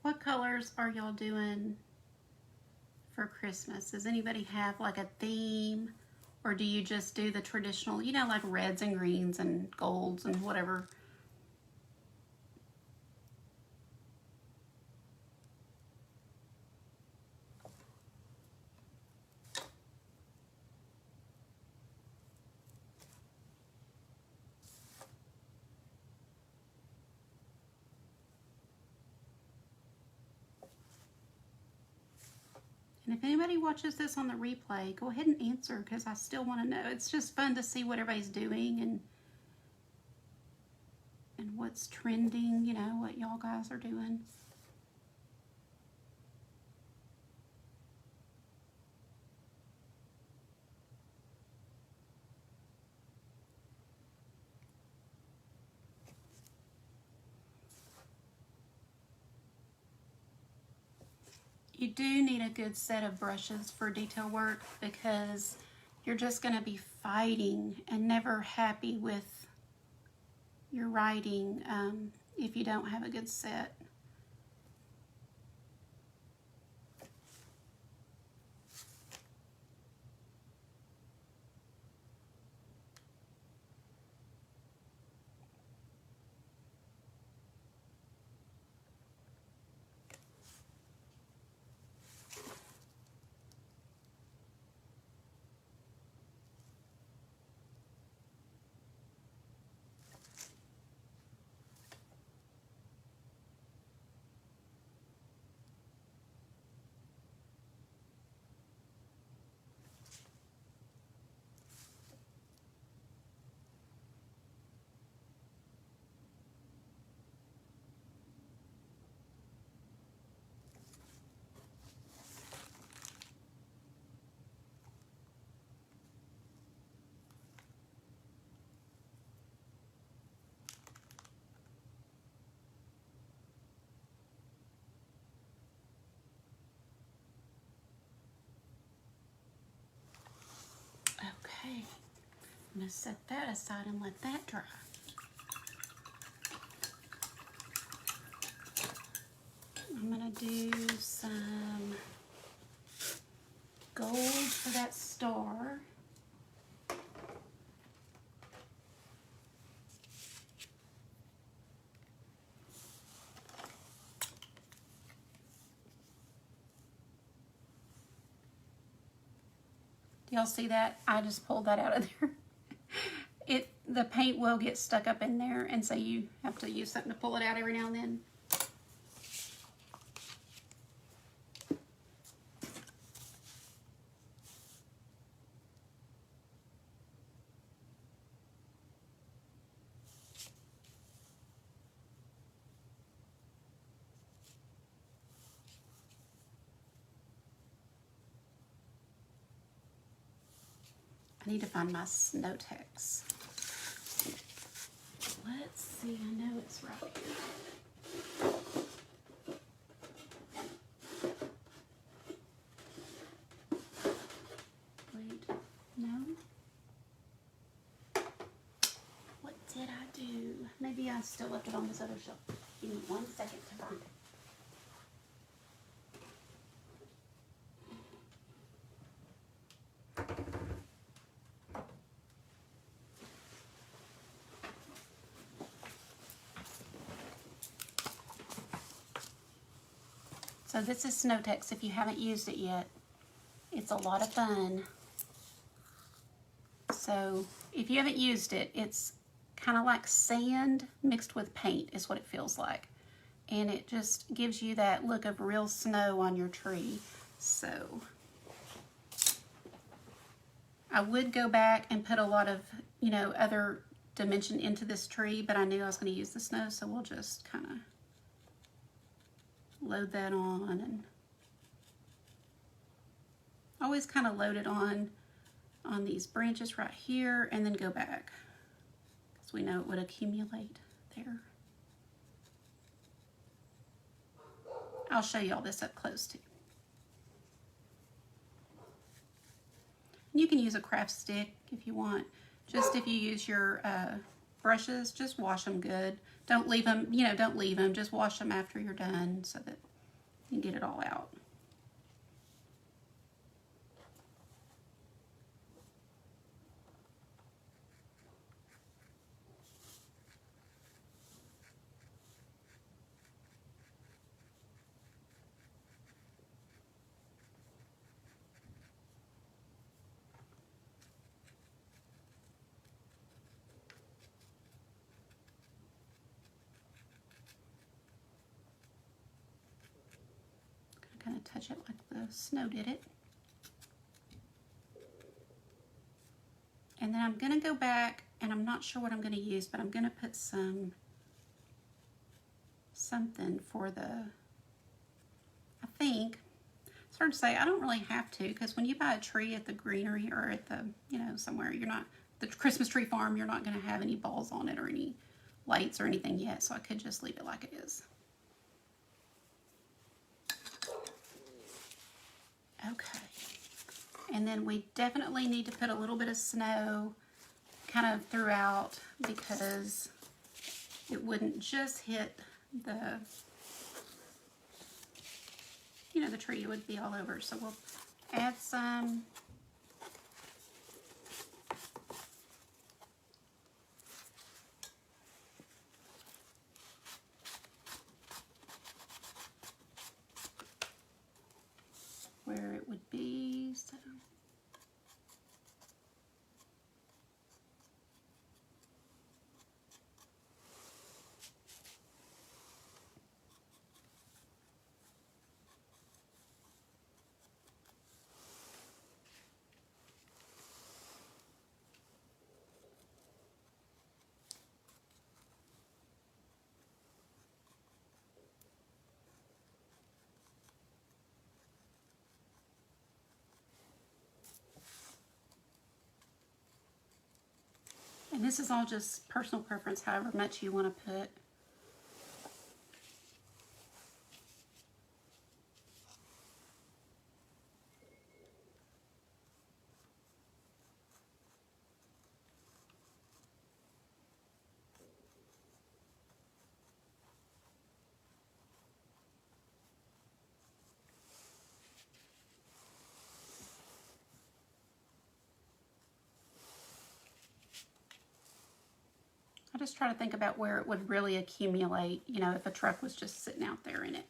What colors are y'all doing for Christmas? Does anybody have like a theme, or do you just do the traditional, you know, like reds and greens and golds and whatever? And if anybody watches this on the replay, go ahead and answer, because I still want to know. It's just fun to see what everybody's doing and what's trending, you know, what y'all guys are doing. You do need a good set of brushes for detail work, because you're just going to be fighting and never happy with your writing if you don't have a good set. Okay, I'm going to set that aside and let that dry. I'm going to do some gold for that star. Do y'all see that? I just pulled that out of there. The paint will get stuck up in there, and so you have to use something to pull it out every now and then. I need to find my snow text. Let's see, I know it's right here. Wait, no? maybe I still left it on this other shelf. Give me 1 second to find it. So this is Snowtex if you haven't used it yet. It's a lot of fun. So if you haven't used it, it's kind of like sand mixed with paint is what it feels like. And it just gives you that look of real snow on your tree. So I would go back and put a lot of, other dimension into this tree, but I knew I was going to use the snow, so we'll just kind of load that on, and always kind of load it on these branches right here and then go back because we know it would accumulate there. I'll show you all this up close too. You can use a craft stick if you want. Just if you use your brushes, just wash them good. Don't leave them, don't leave them. Just wash them after you're done so that you can get it all out. Kind of touch it like the snow did it. And then I'm going to go back, and I'm not sure what I'm going to use, but I'm going to put something for the, I think, it's hard to say. I don't really have to, because when you buy a tree at the greenery or at the, somewhere, you're not, the Christmas tree farm, you're not going to have any balls on it or any lights or anything yet, so I could just leave it like it is. Okay, and then we definitely need to put a little bit of snow kind of throughout because it wouldn't just hit the, the tree, it would be all over. So we'll add some. Where it would be, so. And this is all just personal preference, however much you want to put. I just try to think about where it would really accumulate, if a truck was just sitting out there in it.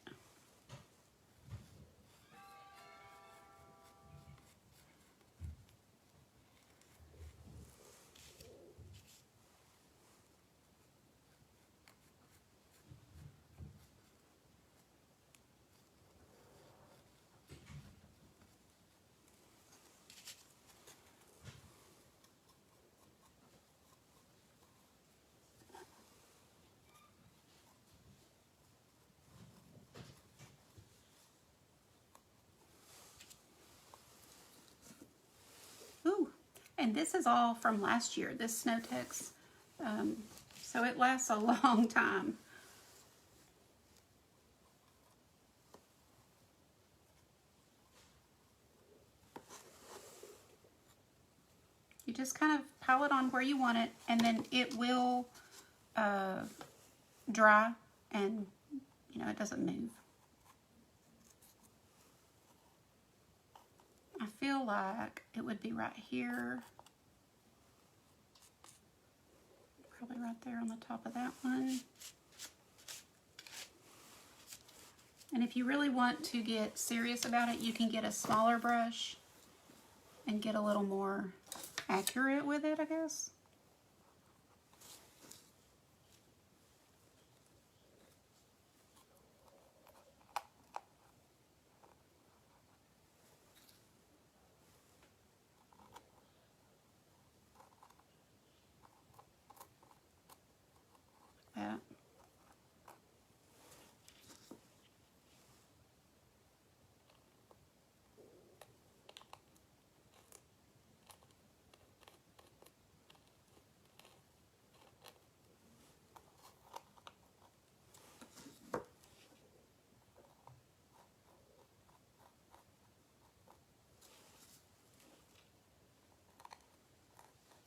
Ooh, and this is all from last year, this Snowtex. So it lasts a long time. You just kind of pile it on where you want it, and then it will dry, and you know, it doesn't move. I feel like it would be right here. Probably right there on the top of that one. And if you really want to get serious about it, you can get a smaller brush and get a little more accurate with it, I guess. That.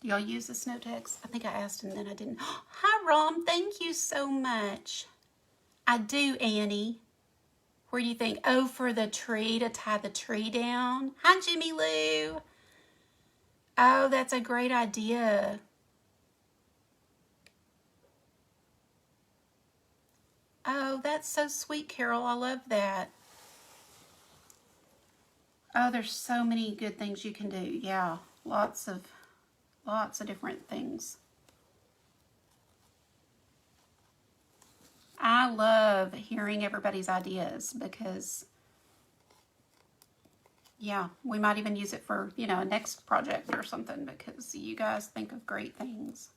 Do y'all use this note text? I think I asked and then I didn't. Hi, Rom. Thank you so much. I do, Annie. Where do you think? Oh, for the tree, to tie the tree down. Hi, Jimmy Lou. Oh, that's a great idea. Oh, that's so sweet, Carol. I love that. Oh, there's so many good things you can do. Yeah, lots of different things. I love hearing everybody's ideas because, yeah, we might even use it for, you know, a next project or something because you guys think of great things.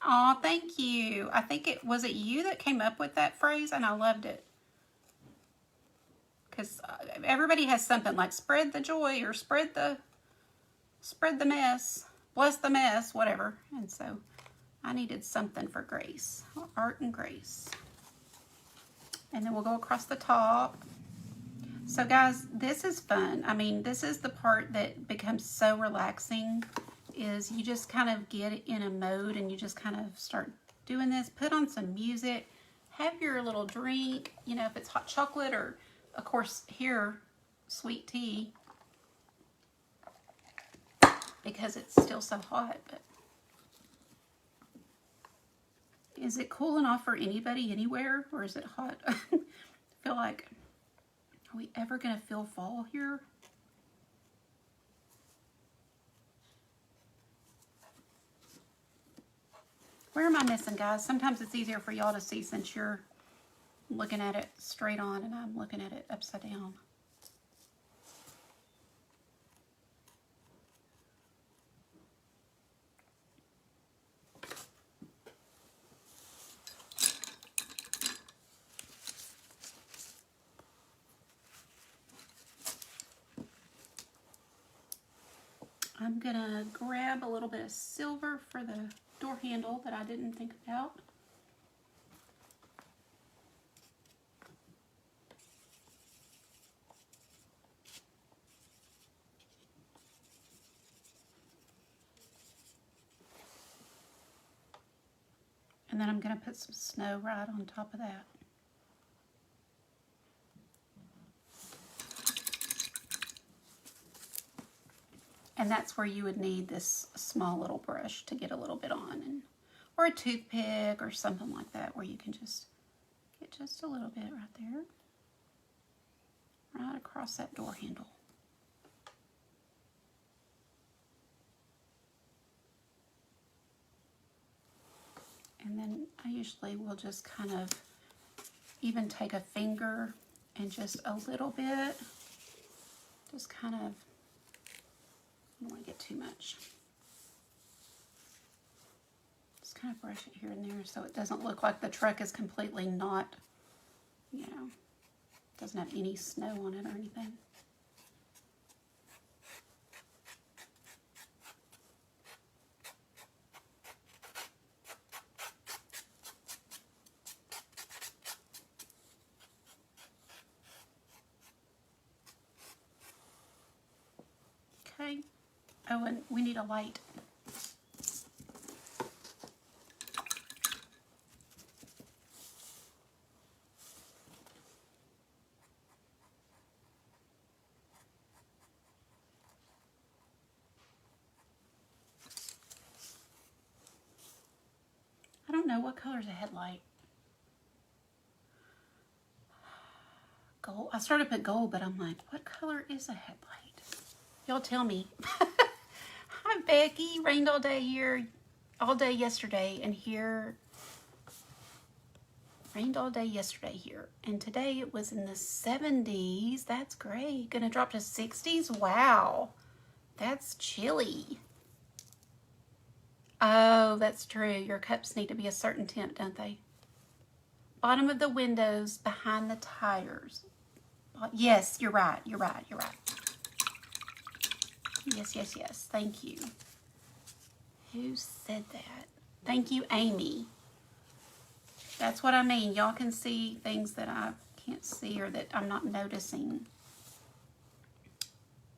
Oh, thank you. I think it was you that came up with that phrase, and I loved it. Because everybody has something like spread the joy or spread the mess, bless the mess, whatever. And so I needed something for grace, art and grace. And then we'll go across the top. So guys, this is fun. I mean, this is the part that becomes so relaxing, is you just kind of get in a mode and you just kind of start doing this. Put on some music, have your little drink, you know, if it's hot chocolate or, of course, here, sweet tea, because it's still so hot. But is it cool enough for anybody anywhere, or is it hot? I feel like, are we ever going to feel fall here? Where am I missing, guys? Sometimes it's easier for y'all to see since you're looking at it straight on and I'm looking at it upside down. I'm gonna grab a little bit of silver for the door handle that I didn't think about. And then I'm gonna put some snow right on top of that. And that's where you would need this small little brush to get a little bit on, and or a toothpick or something like that, where you can just get just a little bit right there, right across that door handle. And then I usually will just kind of even take a finger and just a little bit, just kind of, I don't want to get too much. Just kind of brush it here and there so it doesn't look like the truck is completely not, you know, doesn't have any snow on it or anything. Okay. Oh, and we need a light. I don't know what color is a headlight. Gold. I started to put gold, but I'm like, what color is a headlight? Y'all tell me. Hi, Becky. Rained all day here, all day yesterday, and here. Rained all day yesterday here, and today it was in the 70s. That's great. Gonna drop to 60s? Wow. That's chilly. Oh, that's true. Your cups need to be a certain temp, don't they? Bottom of the windows behind the tires. Yes, you're right. You're right. You're right. Yes, yes, yes. Thank you. Who said that? Thank you, Amy. That's what I mean. Y'all can see things that I can't see or that I'm not noticing.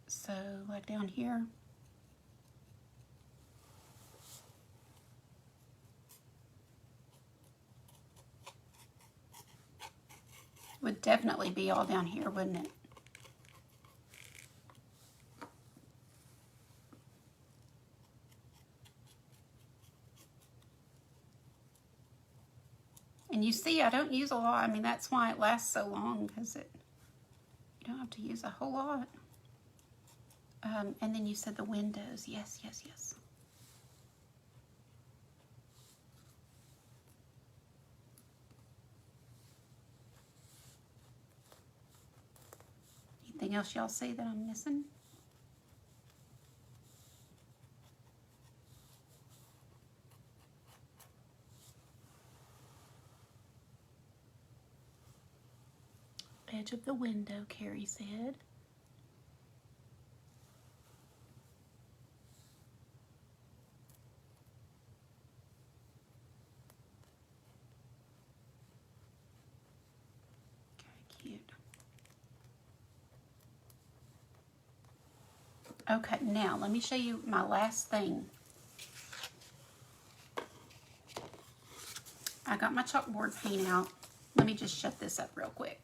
So, like down here. Would definitely be all down here, wouldn't it? And you see, I don't use a lot. I mean, that's why it lasts so long, because you don't have to use a whole lot. And then you said the windows. Yes, yes, yes. Anything else y'all see that I'm missing? Edge of the window, Carrie said. Very cute. Okay, now let me show you my last thing. I got my chalkboard paint out. Let me just shut this up real quick.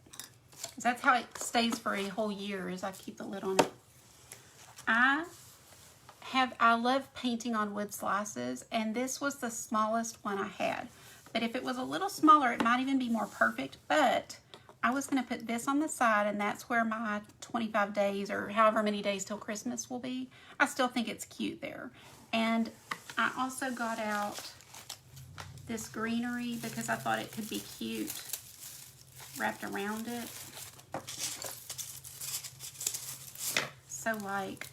Because that's how it stays for a whole year, is I keep the lid on it. I love painting on wood slices, and this was the smallest one I had. But if it was a little smaller, it might even be more perfect. But I was going to put this on the side, and that's where my 25 days or however many days till Christmas will be. I still think it's cute there. And I also got out this greenery because I thought it could be cute wrapped around it. So like,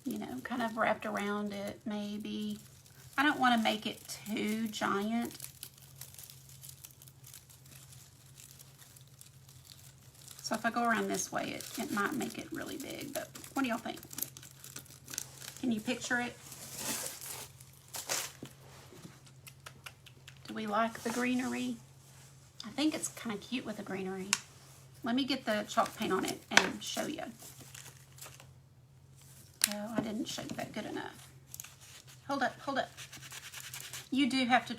you know, kind of wrapped around it maybe. I don't want to make it too giant. So if I go around this way, it might make it really big, but what do y'all think? Can you picture it? Do we like the greenery? I think it's kind of cute with the greenery. Let me get the chalk paint on it and show you. Oh, I didn't shake that good enough. Hold up, hold up. You do have to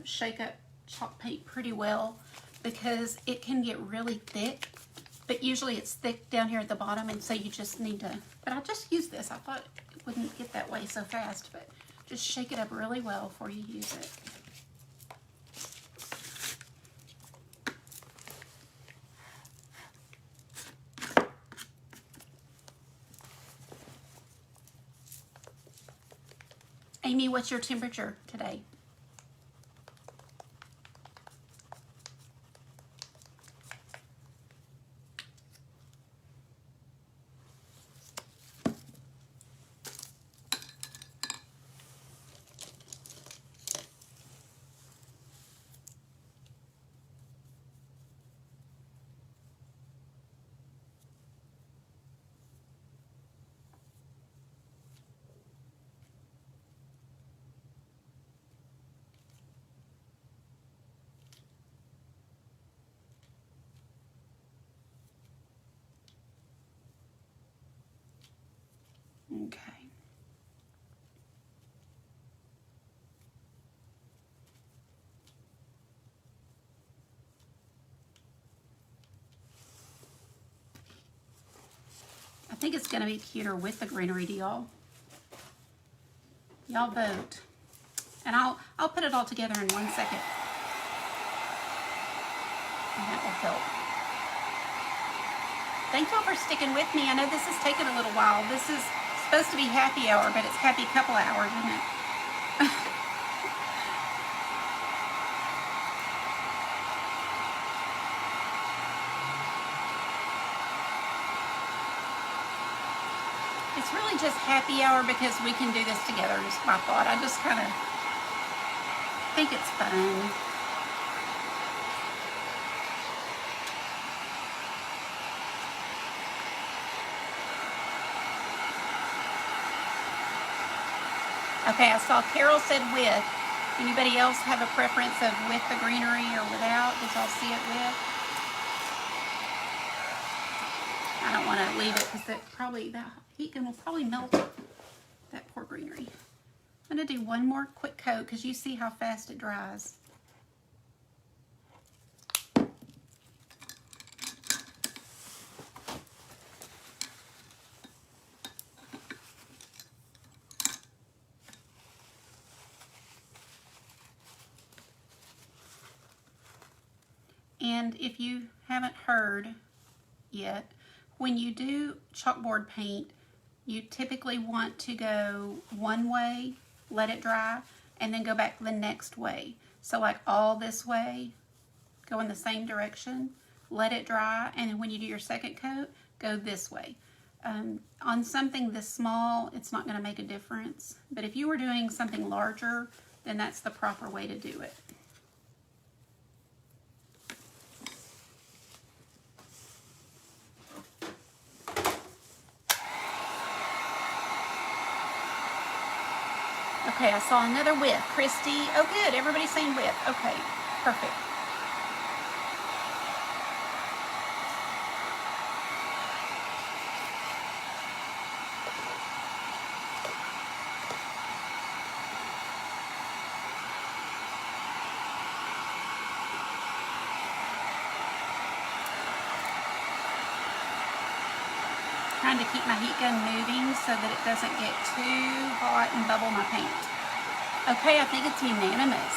shake up chalk paint pretty well because it can get really thick, but usually it's thick down here at the bottom, and so you just need to, but I just used this. I thought it wouldn't get that way so fast, but just shake it up really well before you use it. Amy, what's your temperature today? I think it's going to be cuter with the greenery. Do y'all? Y'all vote. And I'll put it all together in 1 second. And that will help. Thank y'all for sticking with me. I know this has taken a little while. This is supposed to be happy hour, but it's happy couple hours, isn't it? It's really just happy hour because we can do this together, is my thought. I just kind of think it's fun. Okay, I saw Carol said with. Anybody else have a preference of with the greenery or without? Did y'all see it with? I don't want to leave it because that heat gun will probably melt that poor greenery. I'm going to do one more quick coat because you see how fast it dries. And if you haven't heard yet, when you do chalkboard paint, you typically want to go one way, let it dry, and then go back the next way. So like all this way, go in the same direction, let it dry, and then when you do your second coat, go this way. On something this small, it's not going to make a difference. But if you were doing something larger, then that's the proper way to do it. Okay, I saw another with. Christy. Oh, good. Everybody's saying with. Okay, perfect. Trying to keep my heat gun moving so that it doesn't get too hot and bubble my paint. Okay, I think it's unanimous.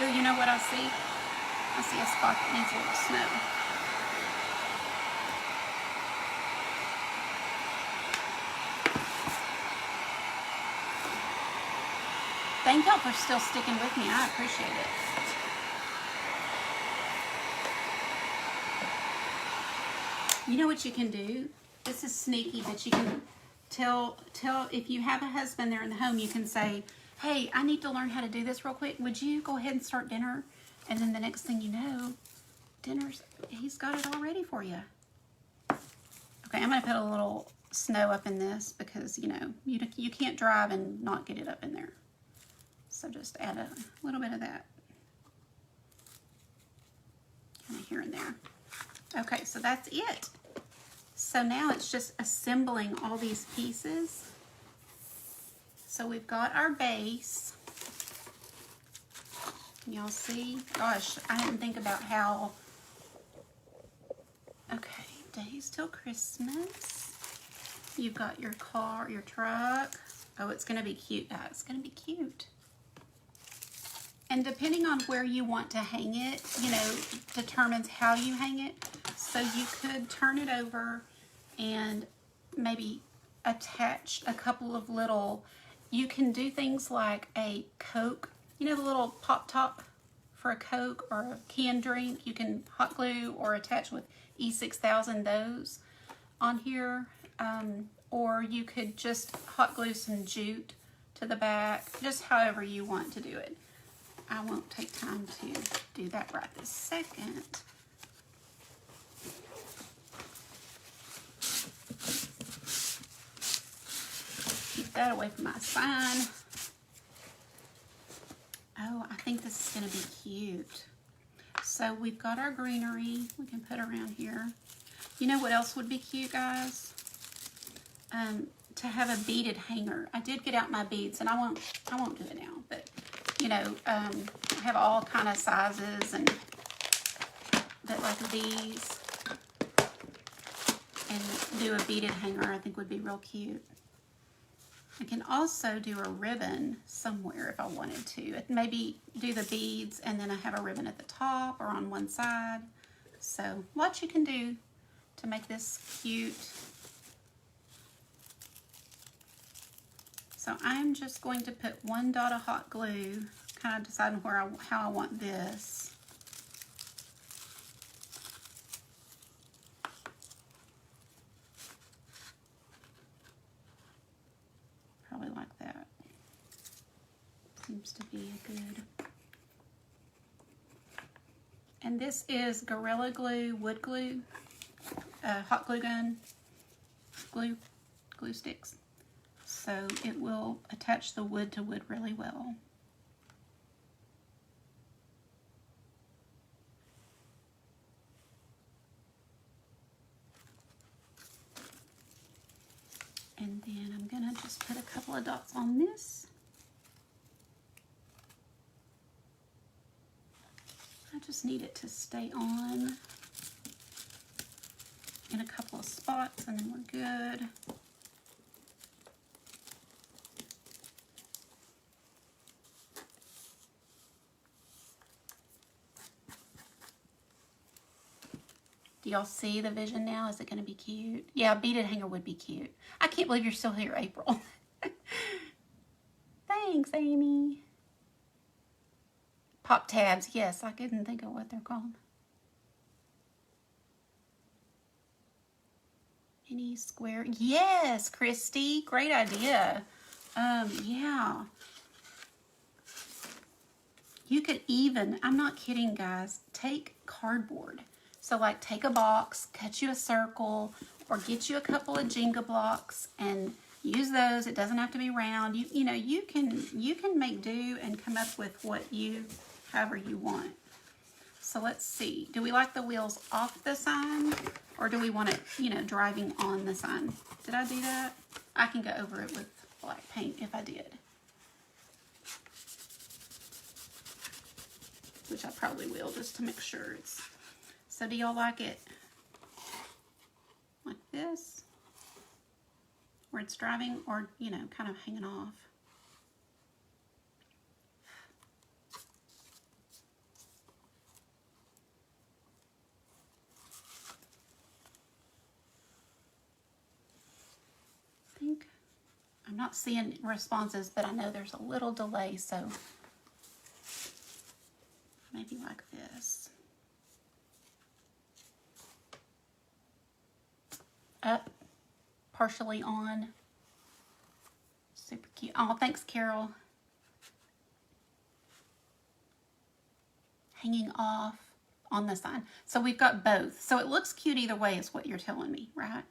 Oh, you know what I see? I see a spot that needs a little snow. Thank y'all for still sticking with me. I appreciate it. You know what you can do? This is sneaky, but you can tell if you have a husband there in the home, you can say, hey, I need to learn how to do this real quick. Would you go ahead and start dinner? And then the next thing you know, he's got it all ready for you. Okay, I'm going to put a little snow up in this because, you know, you can't drive and not get it up in there. So just add a little bit of that. Kind of here and there. Okay, so that's it. So now it's just assembling all these pieces. So we've got our base. Can y'all see? Gosh, I didn't think about how... Okay, days till Christmas. You've got your car, your truck. Oh, it's going to be cute, guys. It's going to be cute. And depending on where you want to hang it, you know, determines how you hang it. So you could turn it over and maybe attach a couple of little, you can do things like a Coke, you know, the little pop top for a Coke or a canned drink. You can hot glue or attach with E6000 those on here. Or you could just hot glue some jute to the back, just however you want to do it. I won't take time to do that right this second. Keep that away from my sign. Oh, I think this is going to be cute. So we've got our greenery we can put around here. You know what else would be cute, guys? To have a beaded hanger. I did get out my beads, and I won't do it now, but you know, I have all kind of sizes, and that like these and do a beaded hanger, I think would be real cute. I can also do a ribbon somewhere if I wanted to. Maybe do the beads and then I have a ribbon at the top or on one side. So lots you can do to make this cute. So I'm just going to put one dot of hot glue, kind of deciding how I want this. Probably like that. Seems to be a good. And this is Gorilla Glue, wood glue, hot glue gun, glue sticks. So it will attach the wood to wood really well. And then I'm gonna just put a couple of dots on this. I just need it to stay on in a couple of spots and then we're good. Do y'all see the vision now? Is it going to be cute? Yeah, a beaded hanger would be cute. I can't believe you're still here, April. Thanks, Amy. Pop tabs. Yes, I couldn't think of what they're called. Any square? Yes, Christy. Great idea. Yeah. You could even, I'm not kidding, guys, take cardboard. So like take a box, cut you a circle, or get you a couple of Jenga blocks and use those. It doesn't have to be round. You know, you can make do and come up with however you want. So let's see. Do we like the wheels off the sign or do we want it, you know, driving on the sign? Did I do that? I can go over it with black paint if I did. Which I probably will just to make sure it's. So do y'all like it like this? Where it's driving or, you know, kind of hanging off? I think I'm not seeing responses, but I know there's a little delay, so maybe like this. Up, partially on. Super cute. Oh, thanks, Carol. Hanging off on the sign. So we've got both. So it looks cute either way is what you're telling me, right?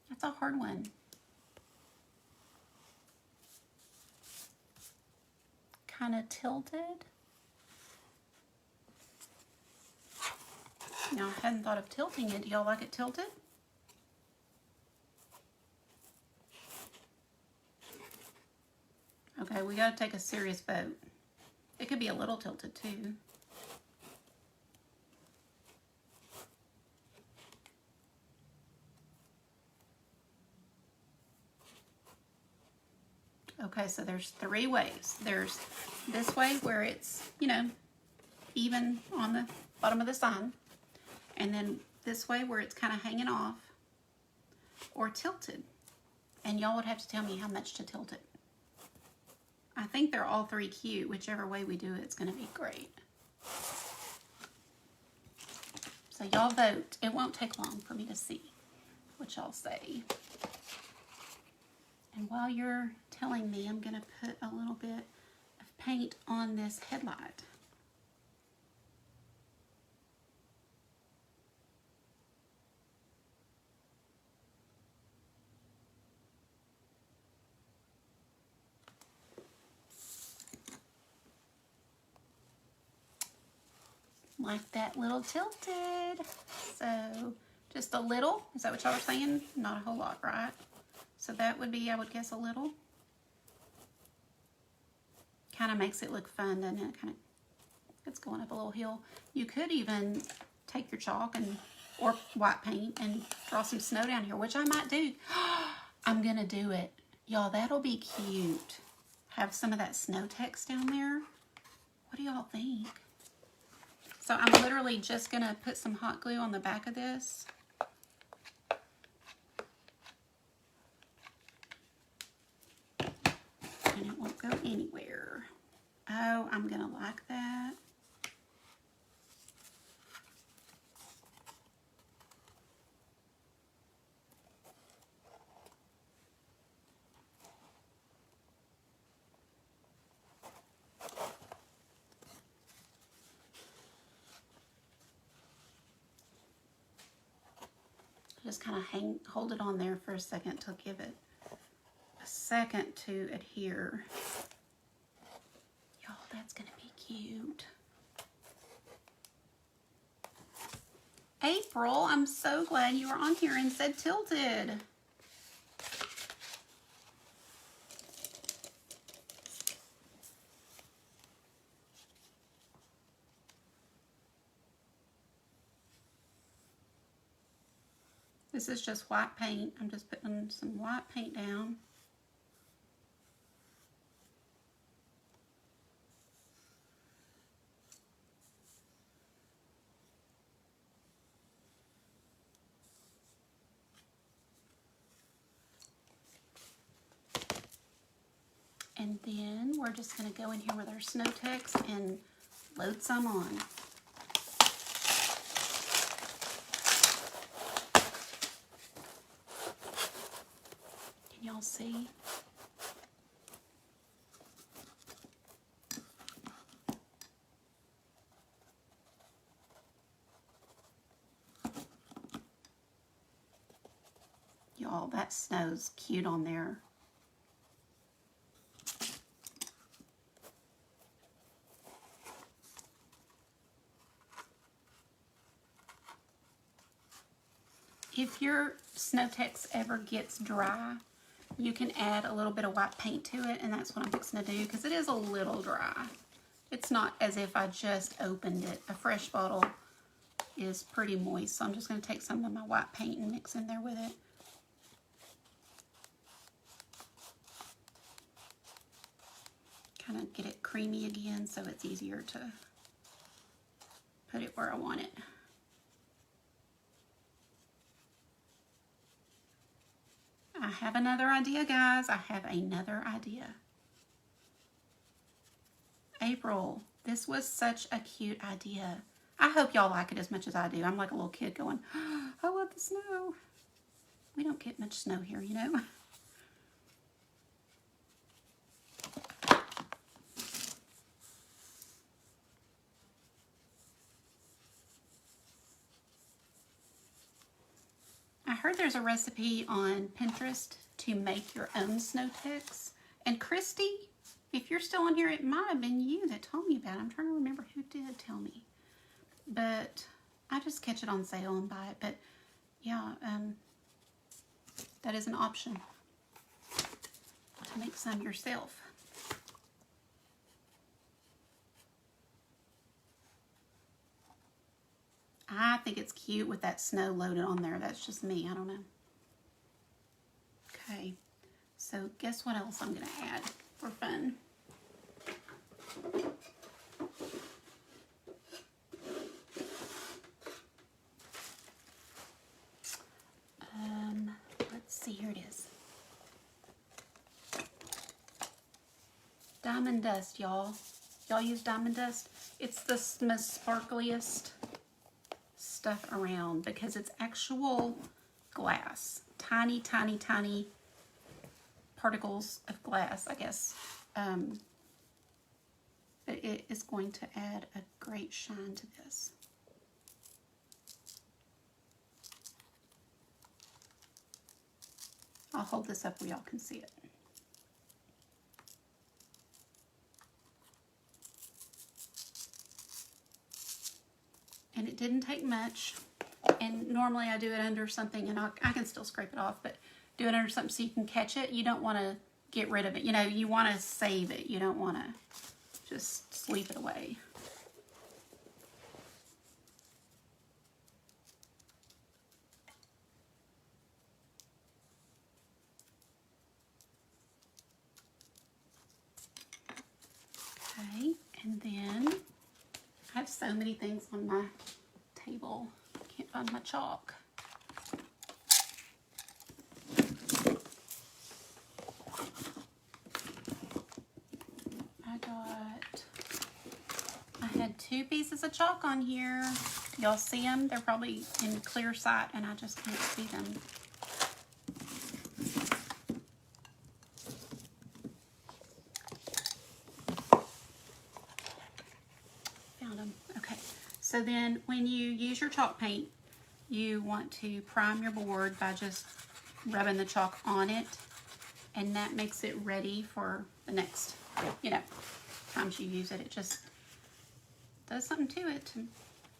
That's a hard one. Kind of tilted. Now, I hadn't thought of tilting it. Do y'all like it tilted? Okay, we gotta take a serious vote. It could be a little tilted too. Okay, so there's three ways. There's this way where it's, you know, even on the bottom of the sign. And then this way where it's kind of hanging off or tilted. And y'all would have to tell me how much to tilt it. I think they're all three cute. Whichever way we do it, it's going to be great. So y'all vote. It won't take long for me to see what y'all say. And while you're telling me, I'm going to put a little bit of paint on this headlight. Like that little tilted. So just a little, is that what y'all were saying? Not a whole lot, right? So that would be, I would guess, a little. Kind of makes it look fun, doesn't it? It's going up a little hill. You could even take your chalk or white paint and draw some snow down here, which I might do. I'm gonna do it. Y'all, that'll be cute. Have some of that snow text down there. What do y'all think? So I'm literally just gonna put some hot glue on the back of this. And it won't go anywhere. Oh, I'm gonna like that. Just kind of hold it on there for a second to give it a second to adhere. Y'all, that's gonna be cute. April, I'm so glad you were on here and said tilted. This is just white paint. I'm just putting some white paint down. And then we're just going to go in here with our snow text and load some on. Can y'all see? Y'all, that snow's cute on there. If your snow text ever gets dry, you can add a little bit of white paint to it, and that's what I'm fixing to do because it is a little dry. It's not as if I just opened it. A fresh bottle is pretty moist, so I'm just going to take some of my white paint and mix in there with it. Kind of get it creamy again so it's easier to put it where I want it. I have another idea, guys. I have another idea. April, this was such a cute idea. I hope y'all like it as much as I do. I'm like a little kid going, oh, I love the snow. We don't get much snow here, you know. I heard there's a recipe on Pinterest to make your own snow text. And Christy, if you're still on here, it might have been you that told me about it. I'm trying to remember who did tell me. But I just catch it on sale and buy it. But yeah, that is an option to make some yourself. I think it's cute with that snow loaded on there. That's just me. I don't know. Okay. So guess what else I'm going to add for fun? Let's see. Here it is. Diamond dust, y'all. Y'all use diamond dust? It's the most sparkliest stuff around because it's actual glass. Tiny, tiny, tiny particles of glass, I guess. But it is going to add a great shine to this. I'll hold this up where y'all can see it. And it didn't take much. And normally I do it under something, and I can still scrape it off, but do it under something so you can catch it. You don't want to get rid of it. You know, you want to save it. You don't want to just sweep it away. Okay, and then I have so many things on my table. Can't find my chalk. I had 2 pieces of chalk on here. Y'all see them? They're probably in clear sight and I just can't see them. Found them. Okay. So then when you use your chalk paint, you want to prime your board by just rubbing the chalk on it, and that makes it ready for the next, you know, times you use it. It just does something to it to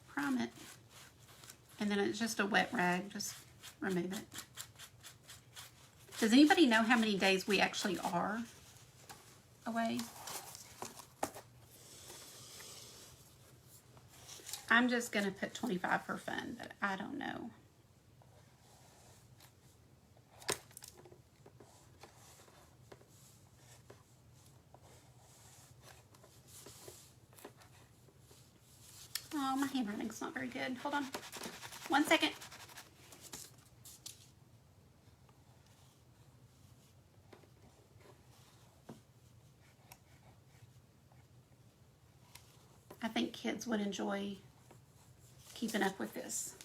prime it. And then it's just a wet rag, just remove it. Does anybody know how many days we actually are away? I'm just gonna put 25 for fun, but I don't know. Oh, my handwriting's not very good. Hold on. 1 second. I think kids would enjoy keeping up with this.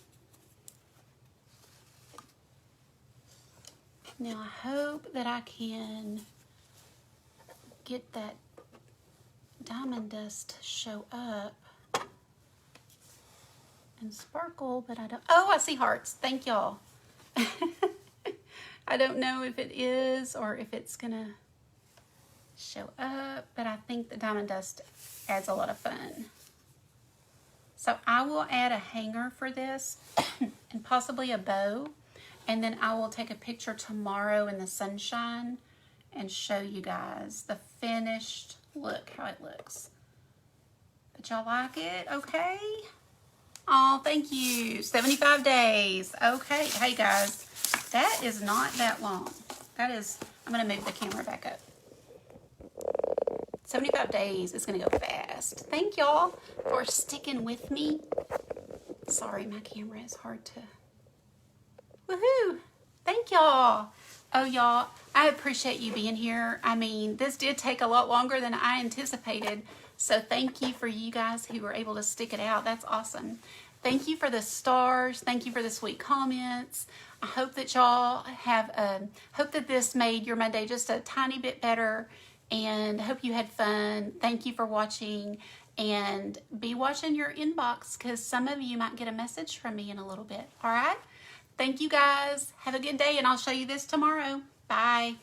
Now I hope that I can get that diamond dust to show up and sparkle, but I don't. Oh, I see hearts. Thank y'all. I don't know if it is or if it's gonna show up, but I think the diamond dust adds a lot of fun. So I will add a hanger for this and possibly a bow, and then I will take a picture tomorrow in the sunshine and show you guys the finished look, how it looks. But y'all like it? Okay. Oh, thank you. 75 days. Okay. Hey, guys, that is not that long. That is, I'm going to move the camera back up. 75 days is going to go fast. Thank y'all for sticking with me. Sorry, my camera is hard to... Woohoo! Thank y'all. Oh, y'all, I appreciate you being here. I mean, this did take a lot longer than I anticipated. So thank you for you guys who were able to stick it out. That's awesome. Thank you for the stars. Thank you for the sweet comments. I hope that y'all have, hope that this made your Monday just a tiny bit better, and hope you had fun. Thank you for watching, and be watching your inbox because some of you might get a message from me in a little bit. All right. Thank you guys. Have a good day, and I'll show you this tomorrow. Bye.